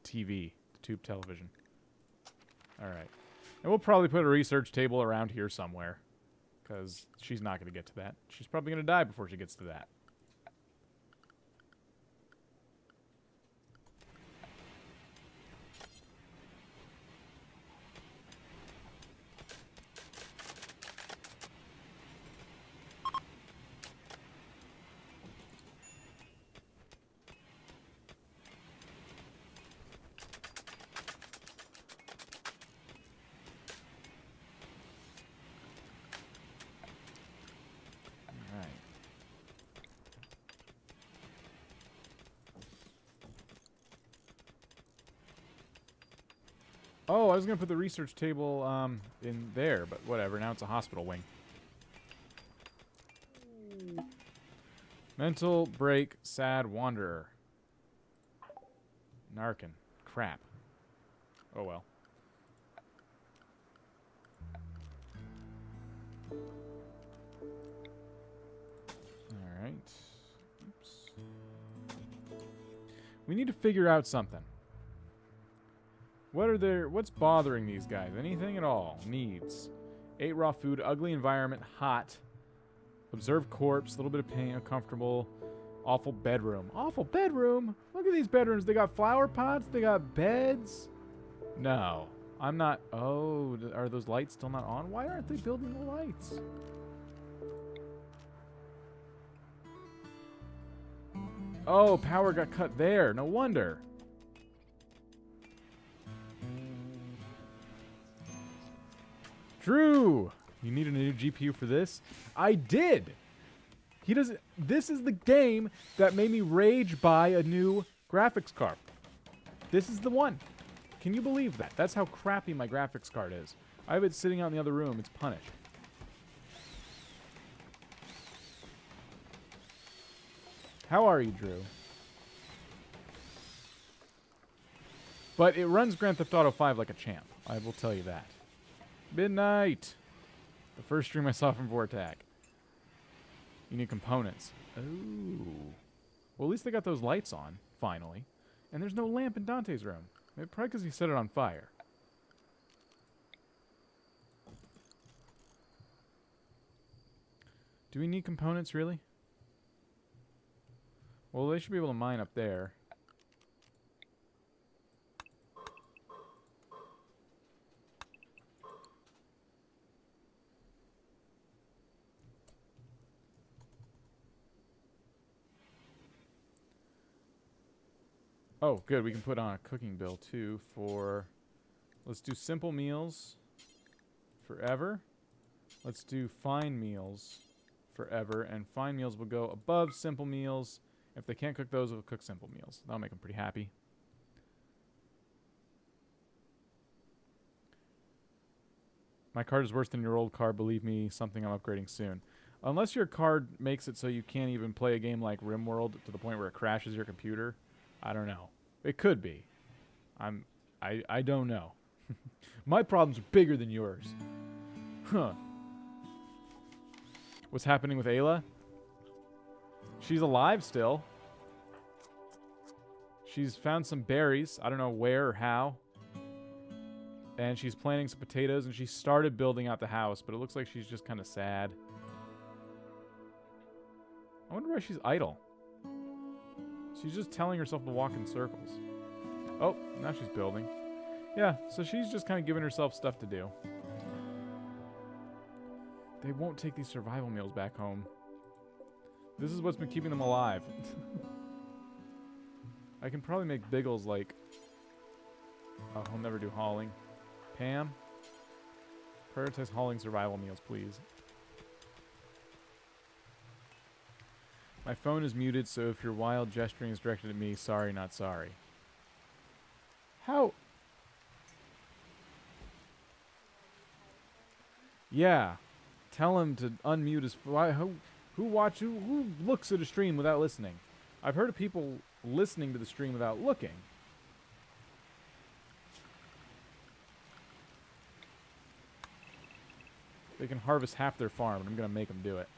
A: TV, tube television. All right. And we'll probably put a research table around here somewhere, because she's not going to get to that. She's probably going to die before she gets to that. Oh, I was going to put the research table in there, but whatever. Now it's a hospital wing. Mental break, sad wanderer. Narkin. Crap. Oh well. Alright. Oops. We need to figure out something. What's bothering these guys? Anything at all? Needs. 8 raw food, ugly environment, hot. Observe corpse, a little bit of pain, uncomfortable. Awful bedroom. Awful bedroom? Look at these bedrooms. They got flower pots. They got beds. No. I'm not... Oh, are those lights still not on? Why aren't they building the lights? Oh, power got cut there. No wonder. Drew! You need a new GPU for this? I did! He doesn't... This is the game that made me rage buy a new graphics card. This is the one. Can you believe that? That's how crappy my graphics card is. I have it sitting out in the other room. It's punished. How are you, Drew? But it runs Grand Theft Auto 5 like a champ. I will tell you that. Midnight! The first stream I saw from Vortag. You need components. Oh. Well, at least they got those lights on, finally. And there's no lamp in Dante's room. Maybe probably because he set it on fire. Do we need components, really? Well, they should be able to mine up there. Oh, good. We can put on a cooking bill, too, for... Let's do simple meals forever. Let's do fine meals forever. And fine meals will go above simple meals. If they can't cook those, we'll cook simple meals. That'll make them pretty happy. My card is worse than your old card. Believe me, something I'm upgrading soon. Unless your card makes it so you can't even play a game like RimWorld to the point where it crashes your computer. I don't know. It could be. I don't know. My problems are bigger than yours. Huh. What's happening with Ayla? She's alive still. She's found some berries. I don't know where or how. And she's planting some potatoes, and she started building out the house, but it looks like she's just kind of sad. I wonder why she's idle. She's just telling herself to walk in circles. Oh, now she's building. Yeah, so she's just kind of giving herself stuff to do. They won't take these survival meals back home. This is what's been keeping them alive. I can probably make Biggles like... Oh, he'll never do hauling. Pam? Prioritize hauling survival meals, please. My phone is muted, so if your wild gesturing is directed at me, sorry, not sorry. How? Yeah. Tell him to unmute his... Who looks at a stream without listening? I've heard of people listening to the stream without looking. They can harvest half their farm, and I'm going to make them do it.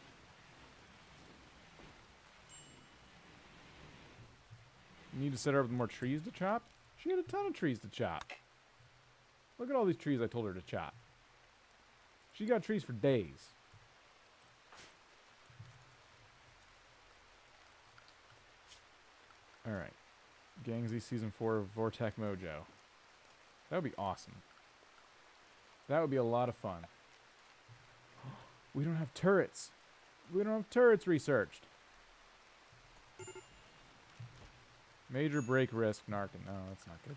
A: You need to set her up with more trees to chop? She had a ton of trees to chop. Look at all these trees I told her to chop. She got trees for days. Alright. Gangsy Season 4 of Vortec Mojo. That would be awesome. That would be a lot of fun. We don't have turrets. We don't have turrets researched. Major break risk, Narkin. No, that's not good.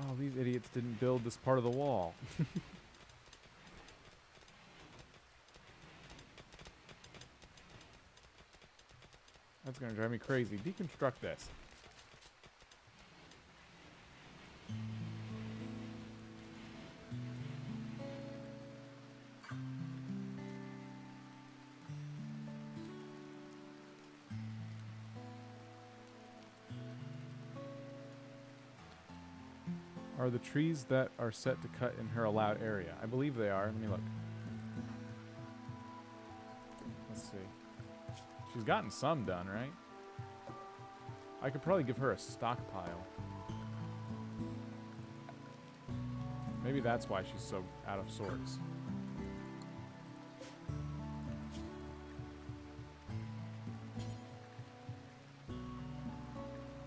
A: Oh, these idiots didn't build this part of the wall. That's gonna drive me crazy. Deconstruct this. Are the trees that are set to cut in her allowed area? I believe they are. Let me look. Let's see. She's gotten some done, right? I could probably give her a stockpile. Maybe that's why she's so out of sorts.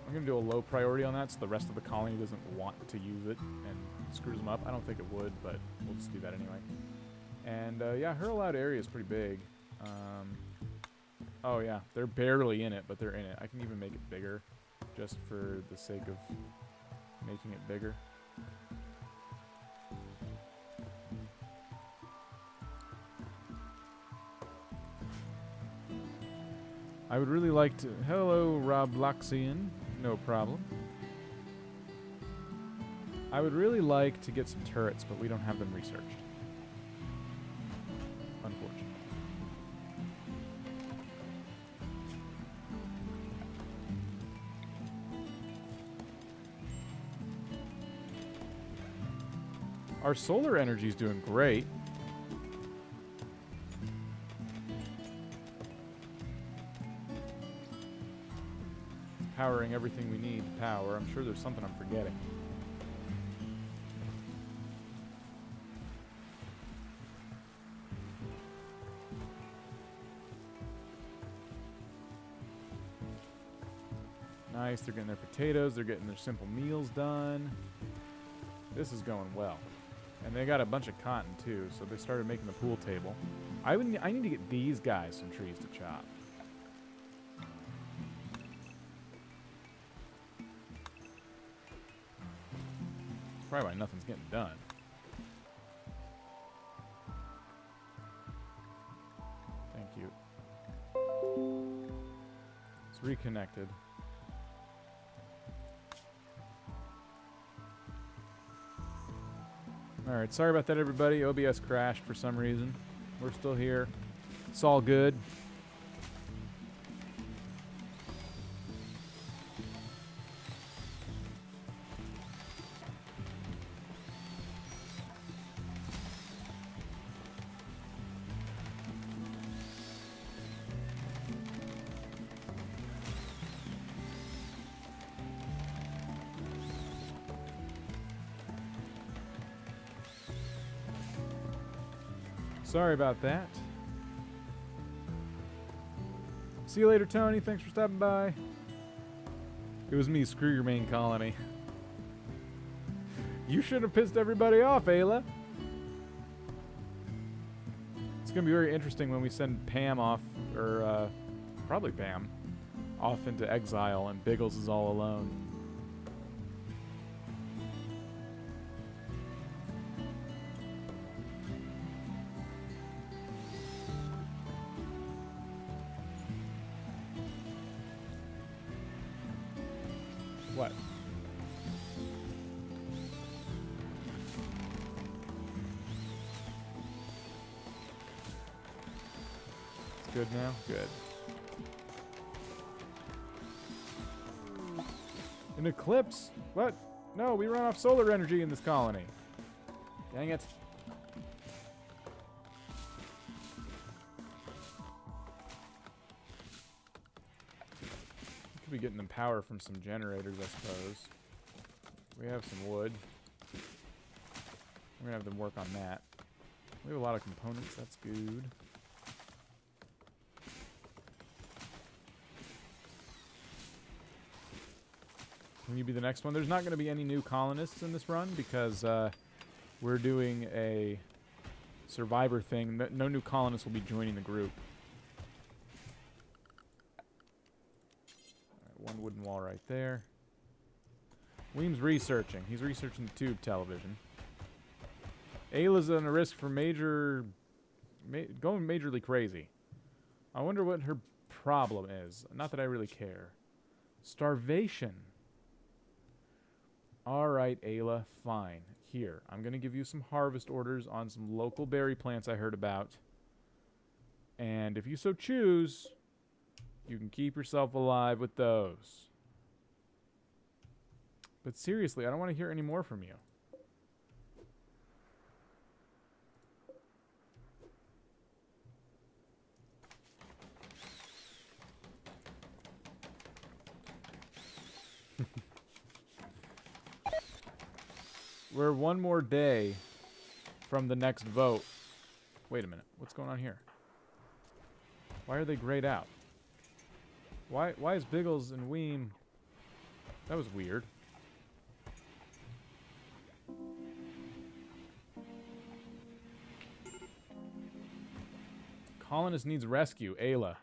A: I'm going to do a low priority on that so the rest of the colony doesn't want to use it and screws them up. I don't think it would, but we'll just do that anyway. And yeah, her allowed area is pretty big. Oh yeah, they're barely in it, but they're in it. I can even make it bigger just for the sake of making it bigger. I would really like to... Hello, Robloxian. No problem. I would really like to get some turrets, but we don't have them researched. Unfortunately. Our solar energy is doing great. Powering everything we need to power. I'm sure there's something I'm forgetting. Nice, they're getting their potatoes, they're getting their simple meals done. This is going well. And they got a bunch of cotton too, so they started making the pool table. I need to get these guys some trees to chop. Probably why nothing's getting done. Thank you. It's reconnected. Alright, sorry about that everybody. OBS crashed for some reason. We're still here. It's all good. Sorry about that. See you later, Tony. Thanks for stopping by. It was me. Screw your main colony. You should have pissed everybody off, Ayla. It's going to be very interesting when we send Pam off, or probably Pam, off into exile and Biggles is all alone. What? It's good now? Good. An eclipse? What? No, we run off solar energy in this colony. Dang it. Could be getting them power from some generators, I suppose. We have some wood. We're gonna have them work on that. We have a lot of components, that's good. Can you be the next one? There's not gonna be any new colonists in this run because we're doing a survivor thing. No new colonists will be joining the group. One wooden wall right there. Weem's researching. He's researching the tube television. Ayla's on a risk for going majorly crazy. I wonder what her problem is. Not that I really care. Starvation. Alright, Ayla, fine. Here, I'm going to give you some harvest orders on some local berry plants I heard about. And if you so choose, you can keep yourself alive with those. But seriously, I don't want to hear any more from you. We're one more day from the next vote. Wait a minute. What's going on here? Why are they grayed out? Why is Biggles and Weem... That was weird. Colonist needs rescue. Ayla.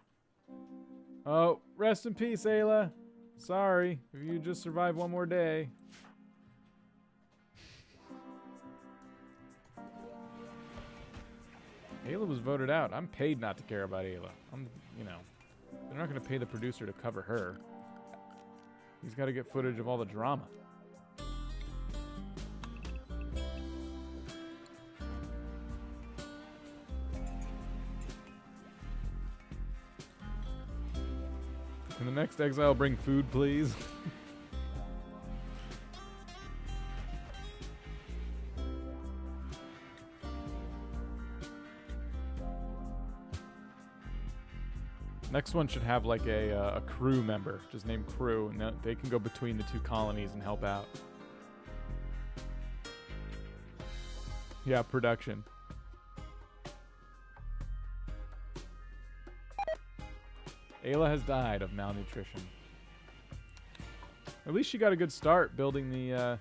A: Oh, rest in peace, Ayla. Sorry, if you just survive one more day. Ayla was voted out. I'm paid not to care about Ayla. They're not going to pay the producer to cover her. He's got to get footage of all the drama. Can the next exile bring food, please? Next one should have like a crew member, just named Crew, and they can go between the two colonies and help out. Yeah, production. Ayla has died of malnutrition. At least she got a good start building the,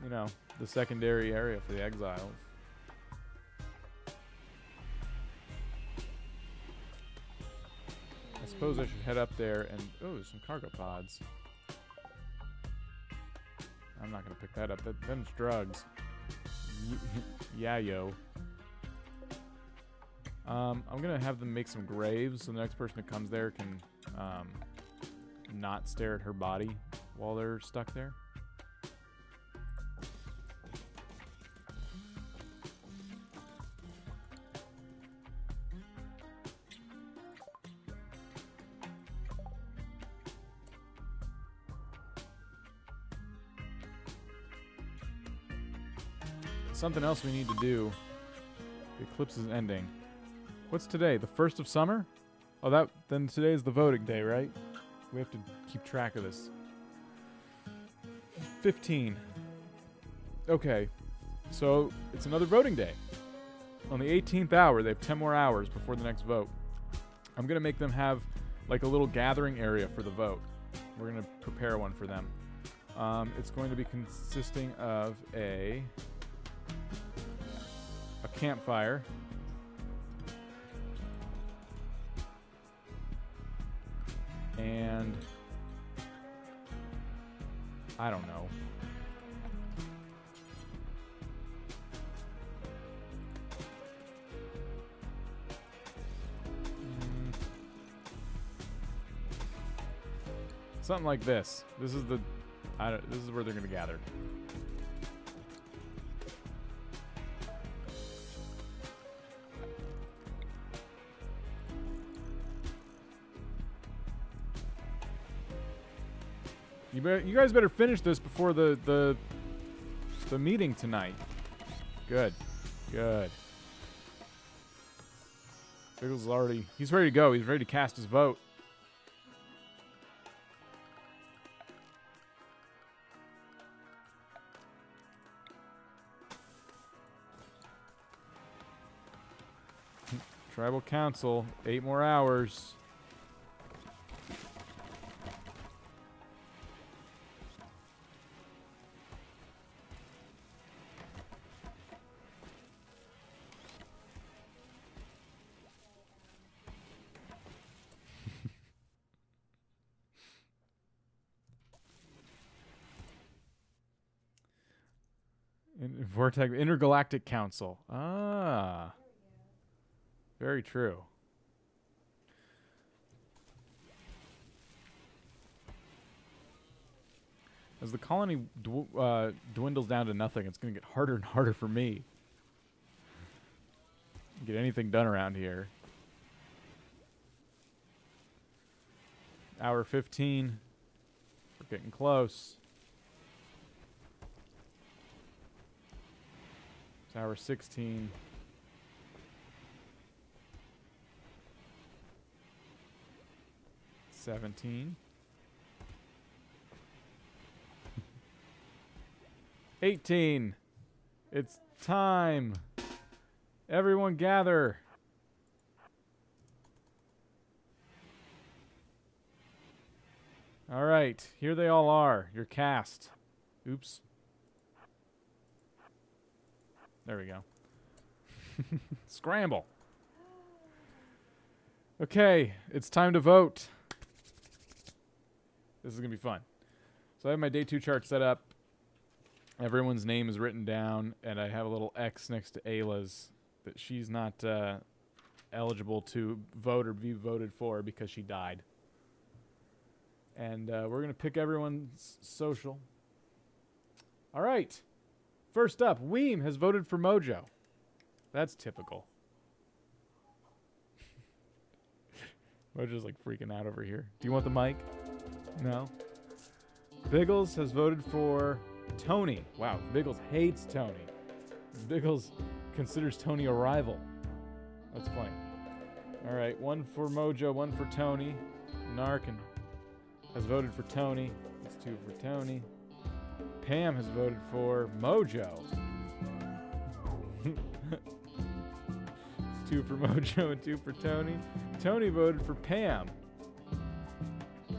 A: the secondary area for the exiles. I suppose I should head up there and... Oh, there's some cargo pods. I'm not going to pick that up. Them's drugs. Yeah, yo. I'm going to have them make some graves so the next person that comes there can not stare at her body while they're stuck there. Something else we need to do. The eclipse is ending. What's today? The 1st of summer? Oh, then today is the voting day, right? We have to keep track of this. 15. Okay. So, it's another voting day. On the 18th hour, they have 10 more hours before the next vote. I'm going to make them have like a little gathering area for the vote. We're going to prepare one for them. It's going to be consisting of a campfire. And I don't know. Something like this. This is where they're going to gather. You guys better finish this before the meeting tonight. Good. Good. Biggles is already... He's ready to go. He's ready to cast his vote. Tribal Council. 8 more hours. Vortex Intergalactic Council. Ah. Very true. As the colony dwindles down to nothing, it's going to get harder and harder for me. Get anything done around here. Hour 15. We're getting close. It's hour 16. $17. 18. It's time. Everyone gather. All right, here they all are. Your cast. Oops. There we go. Scramble. Okay, it's time to vote. This is going to be fun. So I have my day 2 chart set up. Everyone's name is written down, and I have a little X next to Ayla's that she's not eligible to vote or be voted for because she died. And we're going to pick everyone's social. All right. First up, Weem has voted for Mojo. That's typical. Mojo's like freaking out over here. Do you want the mic? No. Biggles has voted for Tony. Wow, Biggles hates Tony. Biggles considers Tony a rival. That's funny. All right, 1 for Mojo, 1 for Tony. Narkin has voted for Tony. That's 2 for Tony. Pam has voted for Mojo. It's 2 for Mojo and 2 for Tony. Tony voted for Pam.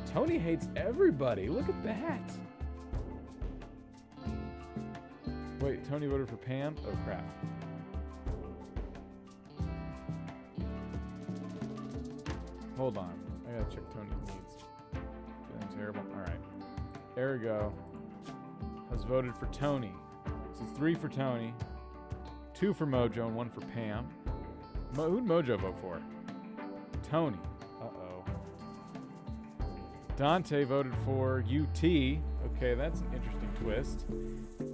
A: Tony hates everybody. Look at that. Wait, Tony voted for Pam? Oh, crap. Hold on. I gotta check Tony's needs. Feeling terrible. Alright. Ergo has voted for Tony. So 3 for Tony, 2 for Mojo, and 1 for Pam. Who'd Mojo vote for? Tony. Uh-oh. Dante voted for UT. Okay, that's an interesting twist.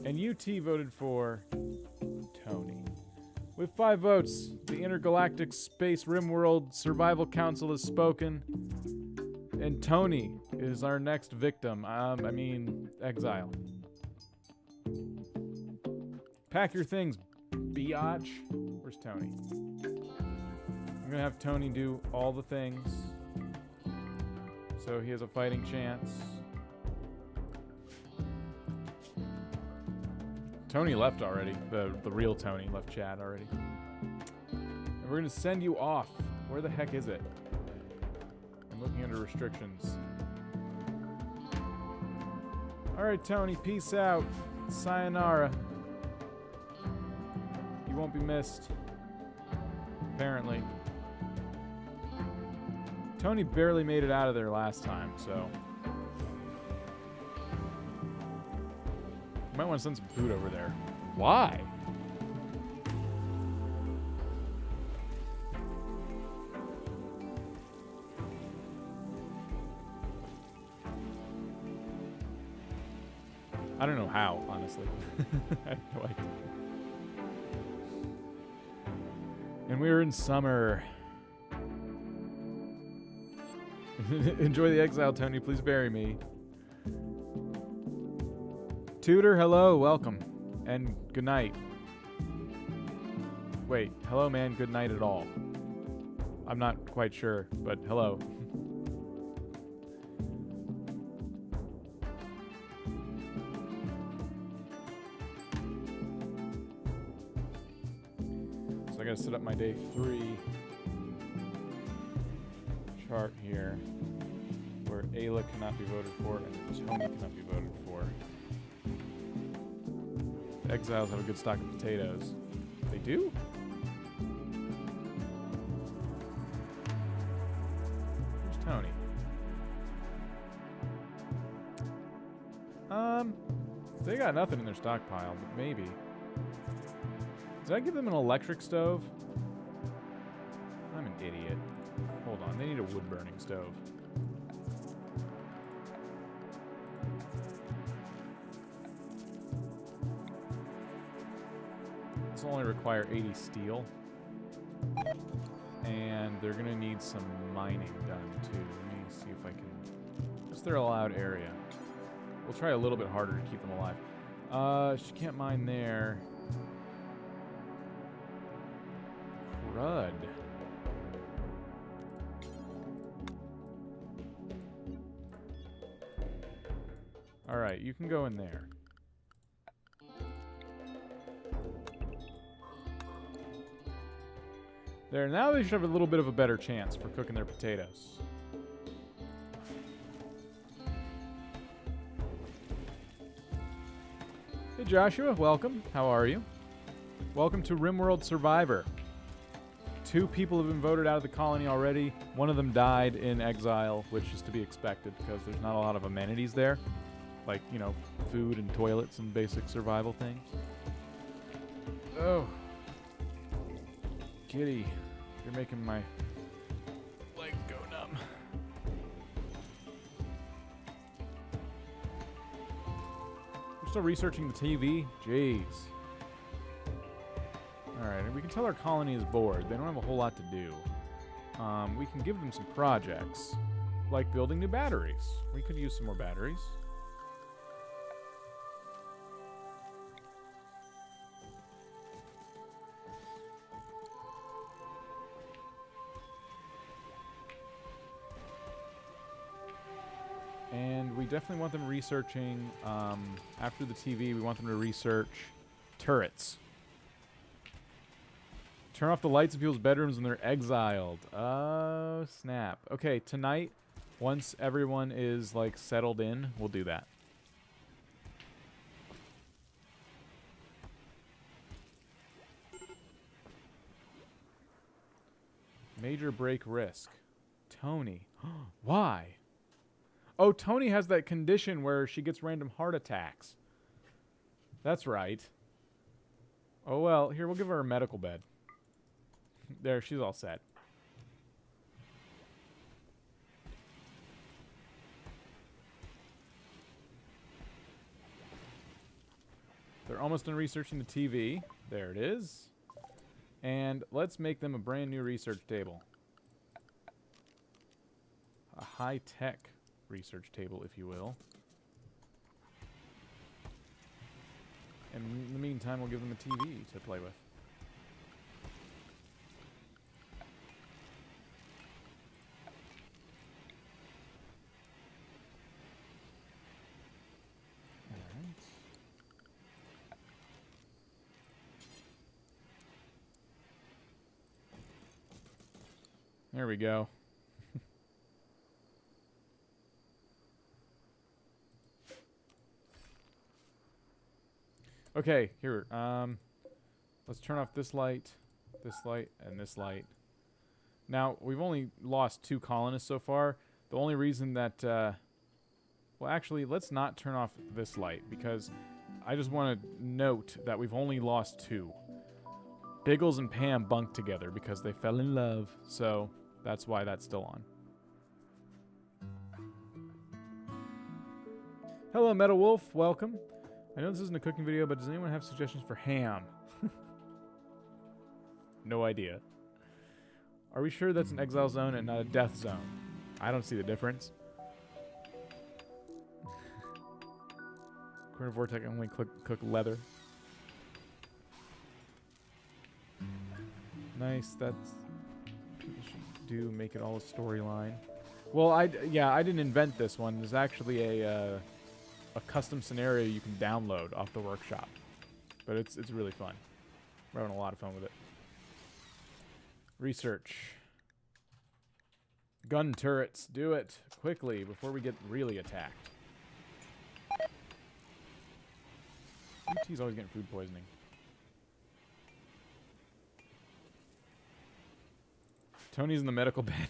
A: And UT voted for Tony. With 5 votes, the Intergalactic Space RimWorld Survival Council has spoken. And Tony is our next victim. Exile. Pack your things, biatch. Where's Tony? I'm gonna have Tony do all the things, so he has a fighting chance. Tony left already. The real Tony left chat already. And we're gonna send you off. Where the heck is it? I'm looking under restrictions. All right, Tony, peace out. Sayonara. You won't be missed. Apparently. Tony barely made it out of there last time, so. You might want to send some food over there. Why? I don't know how, honestly. I have no idea. And we're in summer. Enjoy the exile, Tony. Please bury me. Tudor, hello, welcome. And good night. Wait, hello, man, good night at all. I'm not quite sure, but hello. So I gotta set up my day 3 chart here, where Ayla cannot be voted for and Tony cannot be voted for. The exiles have a good stock of potatoes. They do? Where's Tony? They got nothing in their stockpile, but maybe. Did I give them an electric stove? I'm an idiot. Hold on, they need a wood-burning stove. This will only require 80 steel. And they're going to need some mining done, too. Let me see if I can... What's their allowed area? We'll try a little bit harder to keep them alive. She can't mine there. Crud. Alright, you can go in there. There, now they should have a little bit of a better chance for cooking their potatoes. Hey Joshua, welcome. How are you? Welcome to RimWorld Survivor. 2 people have been voted out of the colony already. One of them died in exile, which is to be expected because there's not a lot of amenities there. Like, you know, food and toilets and basic survival things. Oh. Kitty, you're making my legs go numb. We're still researching the TV? Jeez. Alright, and we can tell our colony is bored. They don't have a whole lot to do. We can give them some projects, like building new batteries. We could use some more batteries. And we definitely want them researching, after the TV, we want them to research turrets. Turn off the lights in people's bedrooms when they're exiled. Oh, snap. Okay, tonight, once everyone is, like, settled in, we'll do that. Major break risk. Tony. Why? Oh, Tony has that condition where she gets random heart attacks. That's right. Oh, well, here, we'll give her a medical bed. There, she's all set. They're almost done researching the TV. There it is. And let's make them a brand new research table. A high-tech research table, if you will. And in the meantime, we'll give them a TV to play with. Alright. There we go. Okay, here. Let's turn off this light, and this light. Now, we've only lost 2 colonists so far. The only reason that... well, actually, let's not turn off this light, because I just want to note that we've only lost 2. Biggles and Pam bunked together because they fell in love, so that's why that's still on. Hello, Metal Wolf. Welcome. I know this isn't a cooking video, but does anyone have suggestions for ham? No idea. Are we sure that's an exile zone and not a death zone? I don't see the difference. Corner Vortex only cook leather. Nice, that's... People should do make it all a storyline. Well, I didn't invent this one. There's actually a custom scenario you can download off the workshop. But it's really fun. We're having a lot of fun with it. Research. Gun turrets. Do it quickly before we get really attacked. UT's always getting food poisoning. Tony's in the medical bed.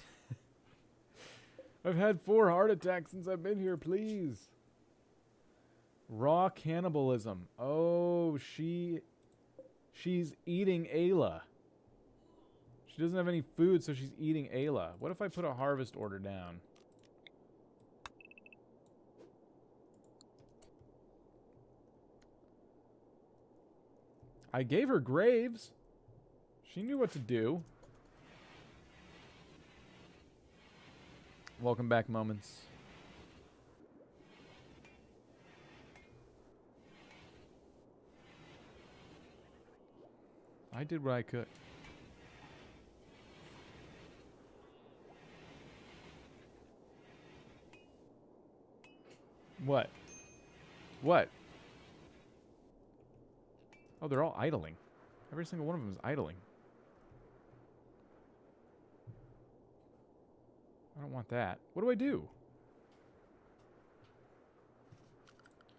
A: I've had 4 heart attacks since I've been here, please. Raw cannibalism. Oh, she She's eating Ayla. She doesn't have any food, so she's eating Ayla. What if I put a harvest order down? I gave her graves. She knew what to do. Welcome back, Moments. I did what I could. What? What? Oh, they're all idling. Every single one of them is idling. I don't want that. What do I do?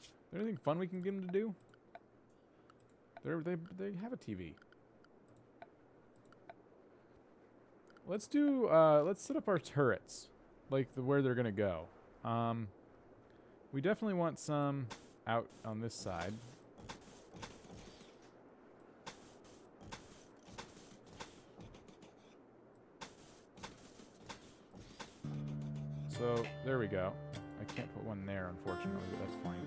A: Is there anything fun we can get them to do? They have a TV. Let's do, let's set up our turrets. Like, where they're gonna go. We definitely want some out on this side. So, there we go. I can't put one there, unfortunately, but that's fine.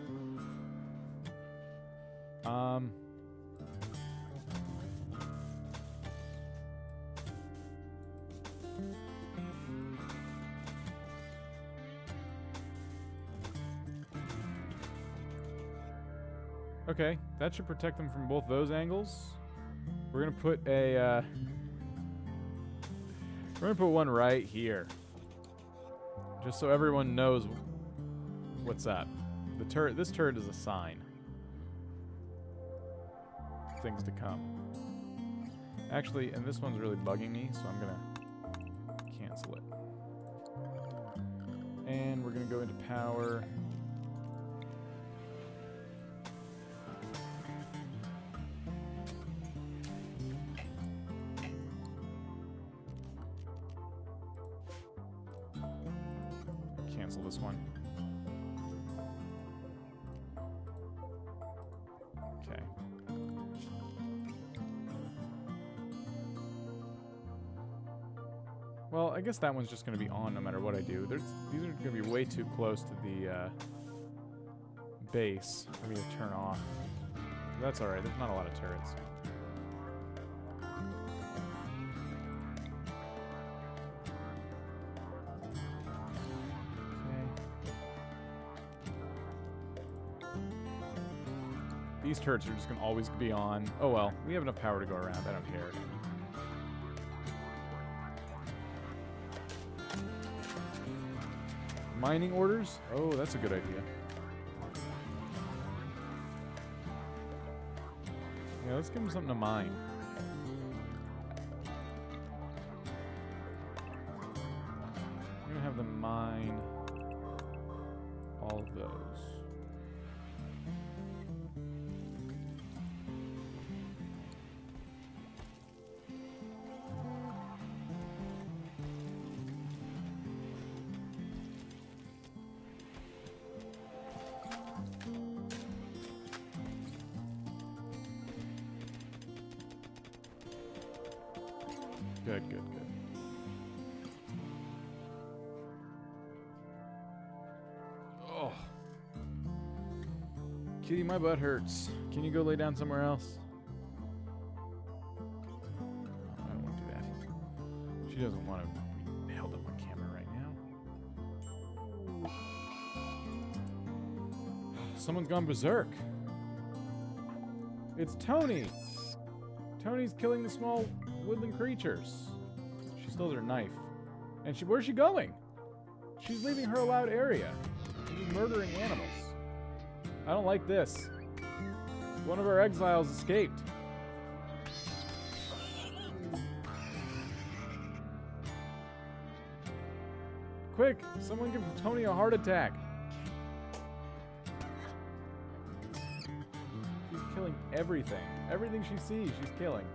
A: Okay, that should protect them from both those angles. We're gonna put a, we're gonna put one right here. Just so everyone knows what's up. The turret, this turret is a sign. Things to come. Actually, and this one's really bugging me, so I'm gonna cancel it. And we're gonna go into power. Cancel this one. Okay. Well, I guess that one's just going to be on no matter what I do. These are going to be way too close to the base for me to turn off. That's alright, there's not a lot of turrets. These turrets are just going to always be on. Oh well, we have enough power to go around. I don't care. Mining orders? Oh, that's a good idea. Yeah, let's give them something to mine. I'm going to have them mine all of those. Good, good, good. Oh. Kitty, my butt hurts. Can you go lay down somewhere else? I don't want to do that. She doesn't want to be held up on camera right now. Someone's gone berserk. It's Tony! Tony's killing the small woodland creatures. She still has her knife. And where's she going? She's leaving her allowed area. She's murdering animals. I don't like this. One of our exiles escaped. Quick, someone give Tony a heart attack. She's killing everything. Everything she sees, she's killing.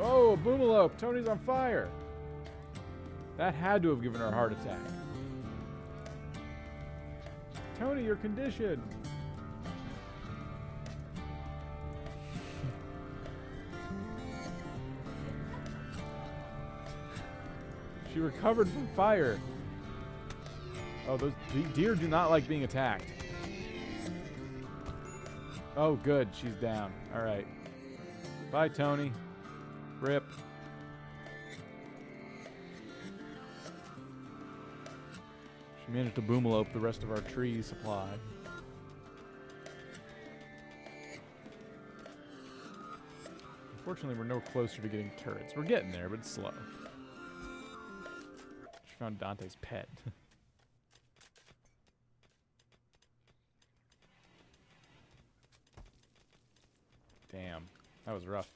A: Oh, boomalope! Tony's on fire! That had to have given her a heart attack. Tony, your condition. She recovered from fire. Oh, those deer do not like being attacked. Oh, good. She's down. All right. Bye, Tony. Rip. She managed to boomalope the rest of our tree supply. Unfortunately, we're no closer to getting turrets. We're getting there, but it's slow. She found Dante's pet. Damn, that was rough.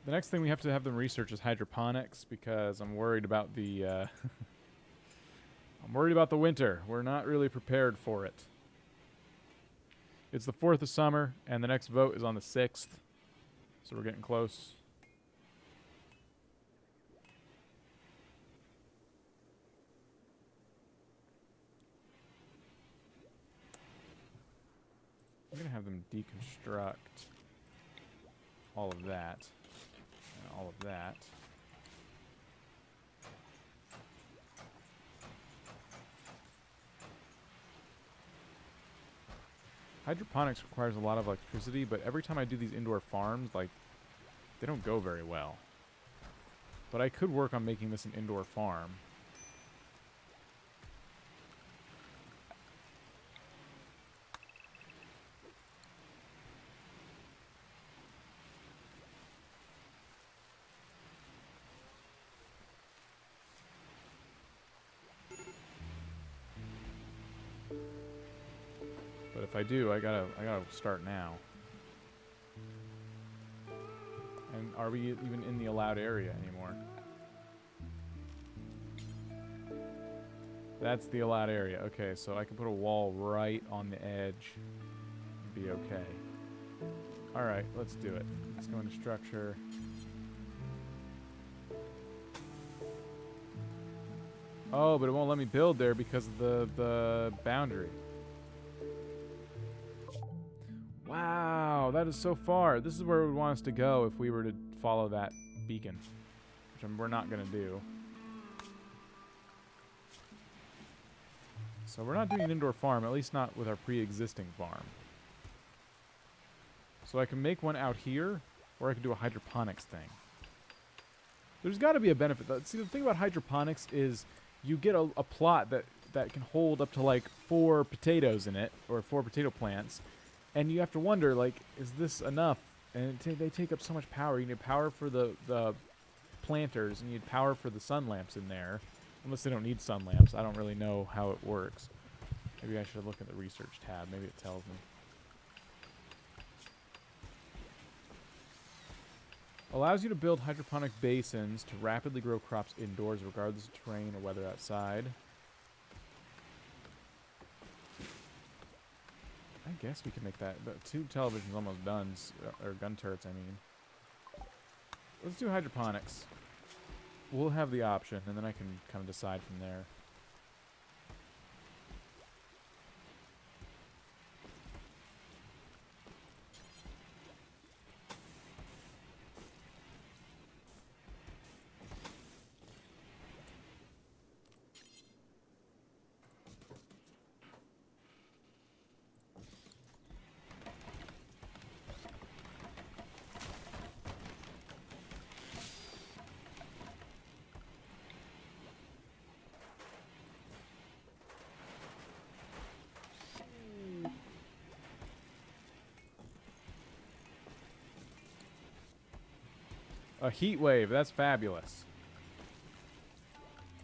A: The next thing we have to have them research is hydroponics, because I'm worried about the I'm worried about the winter. We're not really prepared for it. It's the 4th of summer, and the next vote is on the 6th, so we're getting close. I'm going to have them deconstruct all of that, and all of that. Hydroponics requires a lot of electricity, but every time I do these indoor farms, like, they don't go very well. But I could work on making this an indoor farm. But if I do, I gotta start now. And are we even in the allowed area anymore? That's the allowed area. Okay, so I can put a wall right on the edge and be okay. Alright, let's do it. Let's go into structure. Oh, but it won't let me build there because of the boundary. Wow, that is so far. This is where we would want us to go if we were to follow that beacon, which we're not going to do. So we're not doing an indoor farm, at least not with our pre-existing farm. So I can make one out here, or I can do a hydroponics thing. There's got to be a benefit. See, the thing about hydroponics is you get a plot that can hold up to like 4 potatoes in it, or 4 potato plants. And you have to wonder, like, is this enough? And they take up so much power. You need power for the planters, and you need power for the sun lamps in there. Unless they don't need sun lamps. I don't really know how it works. Maybe I should look at the research tab. Maybe it tells me. Allows you to build hydroponic basins to rapidly grow crops indoors regardless of terrain or weather outside. I guess we can make that. The 2 televisions almost done, or gun turrets, I mean. Let's do hydroponics. We'll have the option, and then I can kind of decide from there. A heat wave. That's fabulous.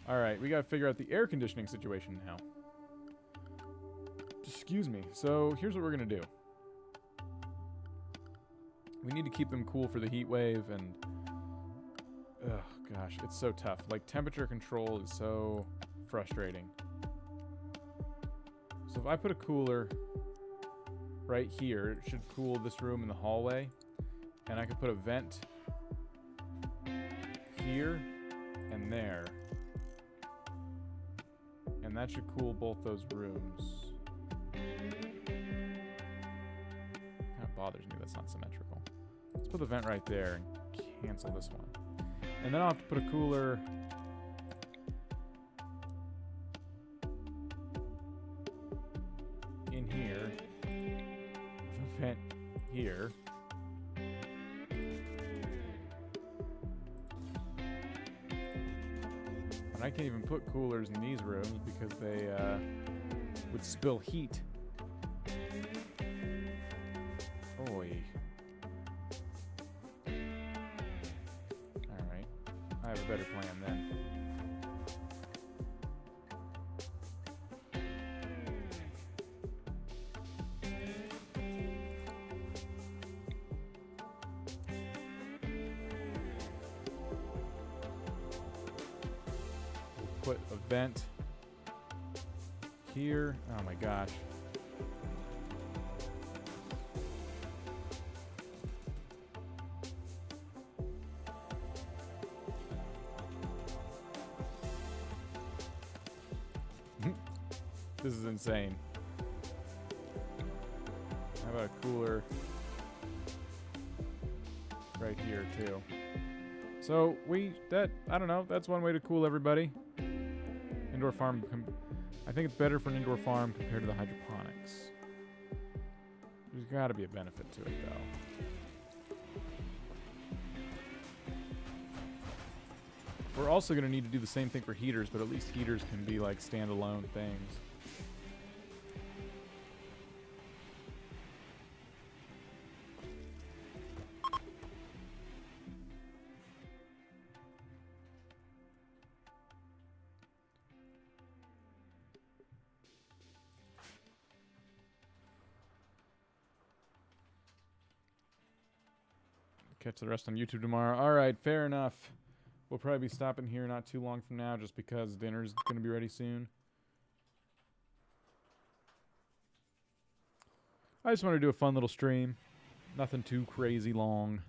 A: Alright, we gotta figure out the air conditioning situation now. Excuse me. So, here's what we're gonna do. We need to keep them cool for the heat wave, and... Ugh, gosh, it's so tough. Like, temperature control is so frustrating. So if I put a cooler right here, it should cool this room in the hallway. And I could put a vent here and there. And that should cool both those rooms. That bothers me, that's not symmetrical. Let's put the vent right there and cancel this one. And then I'll have to put a cooler in here. With a vent here. And I can't even put coolers in these rooms because they would spill heat. Oy. Alright. I have a better plan then. We'll put a vent here. Oh my gosh. This is insane. How about a cooler right here too? So I don't know, that's one way to cool everybody. Indoor farm, I think it's better for an indoor farm compared to the hydroponics. There's gotta be a benefit to it though. We're also gonna need to do the same thing for heaters, but at least heaters can be like standalone things. Catch the rest on YouTube tomorrow. All right, fair enough. We'll probably be stopping here not too long from now just because dinner's going to be ready soon. I just want to do a fun little stream. Nothing too crazy long.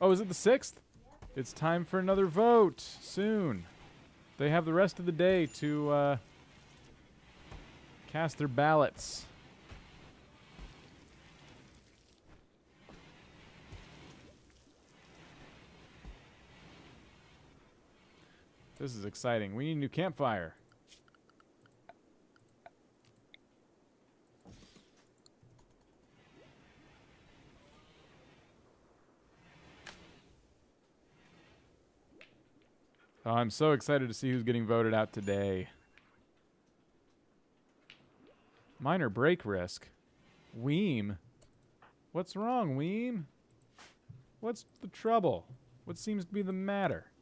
A: Oh, is it the 6th? It's time for another vote soon. They have the rest of the day to cast their ballots. This is exciting. We need a new campfire. Oh, I'm so excited to see who's getting voted out today. Minor brake risk. Weem. What's wrong, Weem? What's the trouble? What seems to be the matter?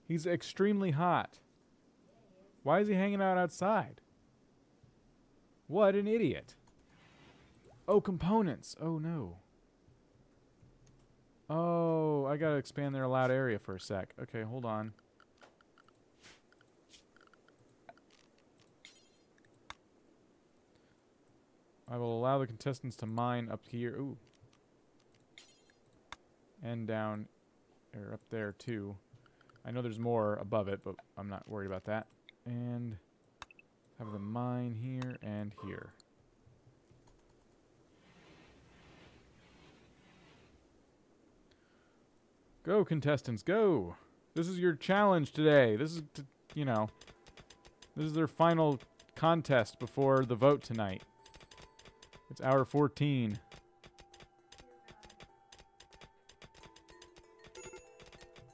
A: He's extremely hot. Why is he hanging out outside? What an idiot. Oh, components. Oh, no. Oh, I gotta expand their allowed area for a sec. Okay, hold on. I will allow the contestants to mine up here. Ooh. And down, or up there too. I know there's more above it, but I'm not worried about that. And have the mine here and here. Go, contestants, go! This is your challenge today. This is, you know, this is their final contest before the vote tonight. It's hour 14.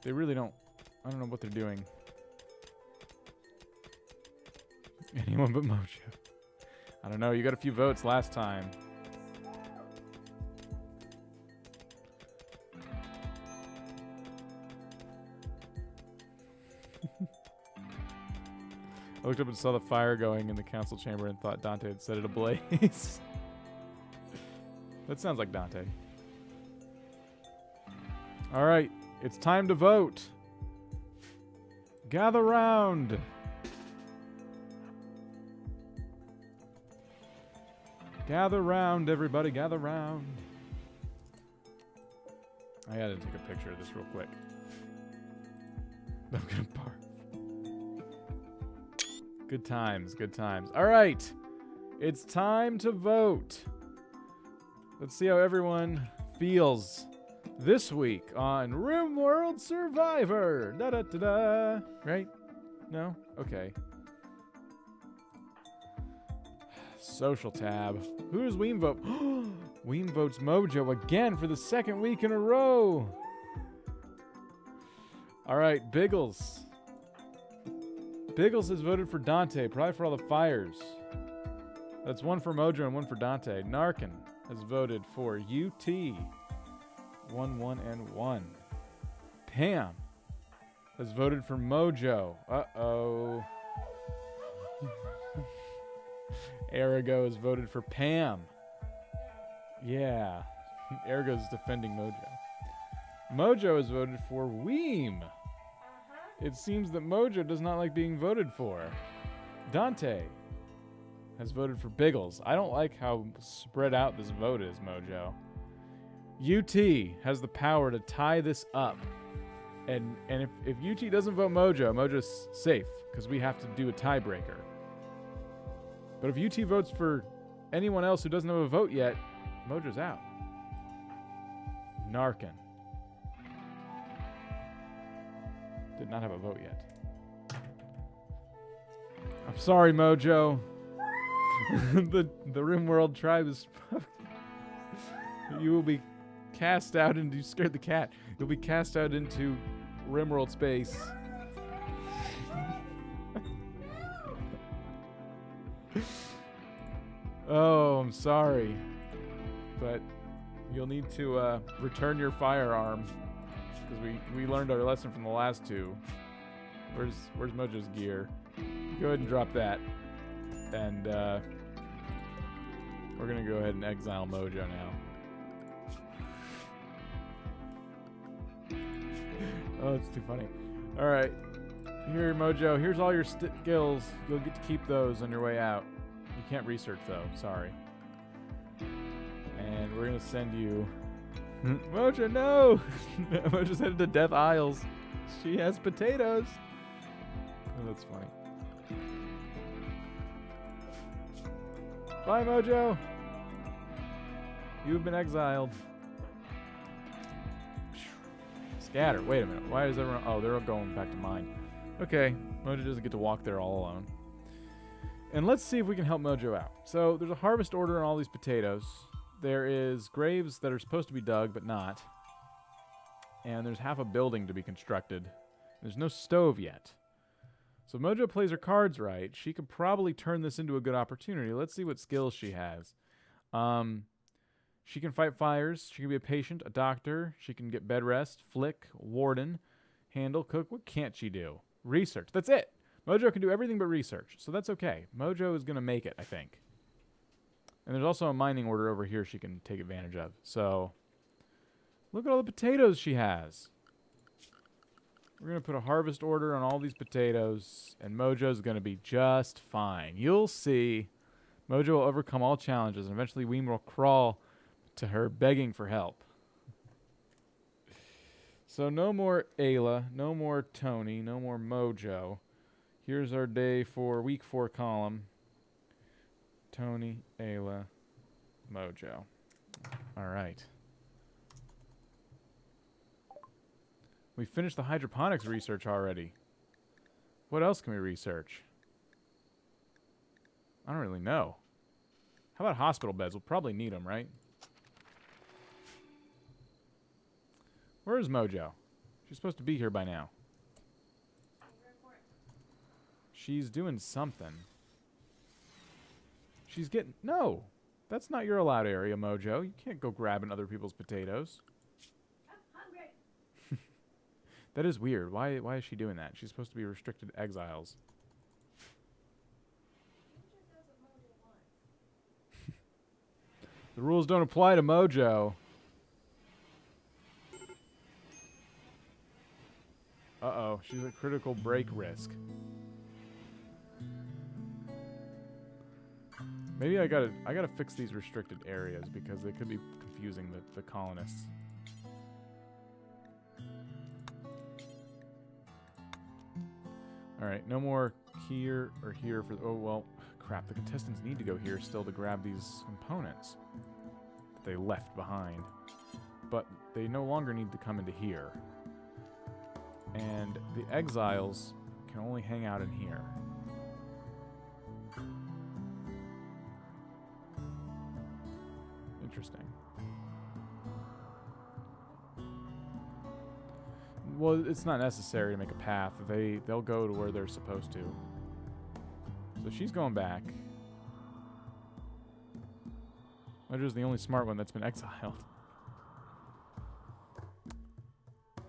A: They really don't, I don't know what they're doing. Anyone but Mojo. I don't know, you got a few votes last time. I looked up and saw the fire going in the council chamber and thought Dante had set it ablaze. That sounds like Dante. All right, it's time to vote. Gather round. Gather round, everybody, gather round. I gotta take a picture of this real quick. I'm gonna barf. Good times, good times. All right, it's time to vote. Let's see how everyone feels this week on RimWorld Survivor. Da da da da. Right? No? Okay. Social tab. Who does Weem vote? Weem votes Mojo again for the second week in a row. All right, Biggles. Biggles has voted for Dante, probably for all the fires. That's one for Mojo and one for Dante. Narkin has voted for UT. 1, 1, and 1. Pam has voted for Mojo. Uh-oh. Arago has voted for Pam. Yeah. Arago's defending Mojo. Mojo has voted for Weem. It seems that Mojo does not like being voted for. Dante has voted for Biggles. I don't like how spread out this vote is, Mojo. UT has the power to tie this up. And if UT doesn't vote Mojo, Mojo's safe, because we have to do a tiebreaker. But if UT votes for anyone else who doesn't have a vote yet, Mojo's out. Narkin did not have a vote yet. I'm sorry, Mojo. the RimWorld tribe is... You will be cast out into... You scared the cat. You'll be cast out into RimWorld space. Oh, I'm sorry. But you'll need to return your firearm. Because we learned our lesson from the last two. Where's Mojo's gear? Go ahead and drop that. And we're going to go ahead and exile Mojo now. Oh, it's too funny. All right. Here, Mojo. Here's all your skills. You'll get to keep those on your way out. You can't research, though. Sorry. And we're going to send you... Mojo, no! Mojo's headed to Death Isles. She has potatoes. Oh, that's funny. Bye, Mojo. You've been exiled. Scatter. Wait a minute. Why is everyone... Oh, they're all going back to mine. Okay. Mojo doesn't get to walk there all alone. And let's see if we can help Mojo out. So there's a harvest order on all these potatoes. There is graves that are supposed to be dug, but not. And there's half a building to be constructed. There's no stove yet. So if Mojo plays her cards right, she could probably turn this into a good opportunity. Let's see what skills she has. She can fight fires. She can be a patient, a doctor. She can get bed rest, flick, warden, handle, cook. What can't she do? Research. That's it. Mojo can do everything but research, so that's okay. Mojo is going to make it, I think. And there's also a mining order over here she can take advantage of. So, look at all the potatoes she has. We're going to put a harvest order on all these potatoes, and Mojo's going to be just fine. You'll see. Mojo will overcome all challenges, and eventually Weem will crawl to her begging for help. So no more Ayla, no more Tony, no more Mojo. Here's our day for week 4 column. Tony, Ayla, Mojo. All right. We finished the hydroponics research already. What else can we research? I don't really know. How about hospital beds? We'll probably need them, right? Where is Mojo? She's supposed to be here by now. She's doing something. She's getting... No! That's not your allowed area, Mojo. You can't go grabbing other people's potatoes.
B: I'm hungry.
A: That is weird. Why is she doing that? She's supposed to be restricted exiles. The rules don't apply to Mojo. Uh-oh, she's at critical break risk. Maybe I gotta fix these restricted areas because they could be confusing the colonists. Alright, no more here or here for... Oh, well, crap. The contestants need to go here still to grab these components that they left behind. But they no longer need to come into here. And the exiles can only hang out in here. Interesting. Well, it's not necessary to make a path. They'll go to where they're supposed to. So she's going back. Mojo's the only smart one that's been exiled.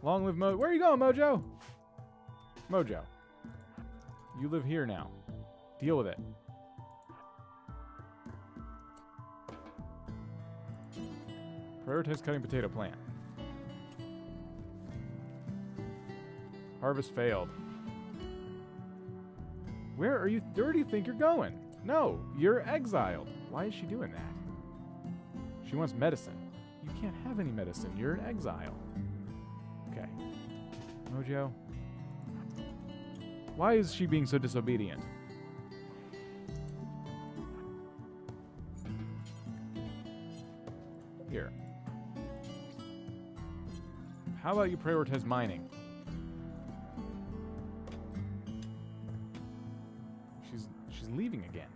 A: Long live Mojo. Where are you going, Mojo? Mojo. You live here now. Deal with it. Prioritize cutting potato plant. Harvest failed. Where do you think you're going? No, you're exiled. Why is she doing that? She wants medicine. You can't have any medicine. You're in exile. Okay. Mojo. Why is she being so disobedient? Here. How about you prioritize mining? She's leaving again.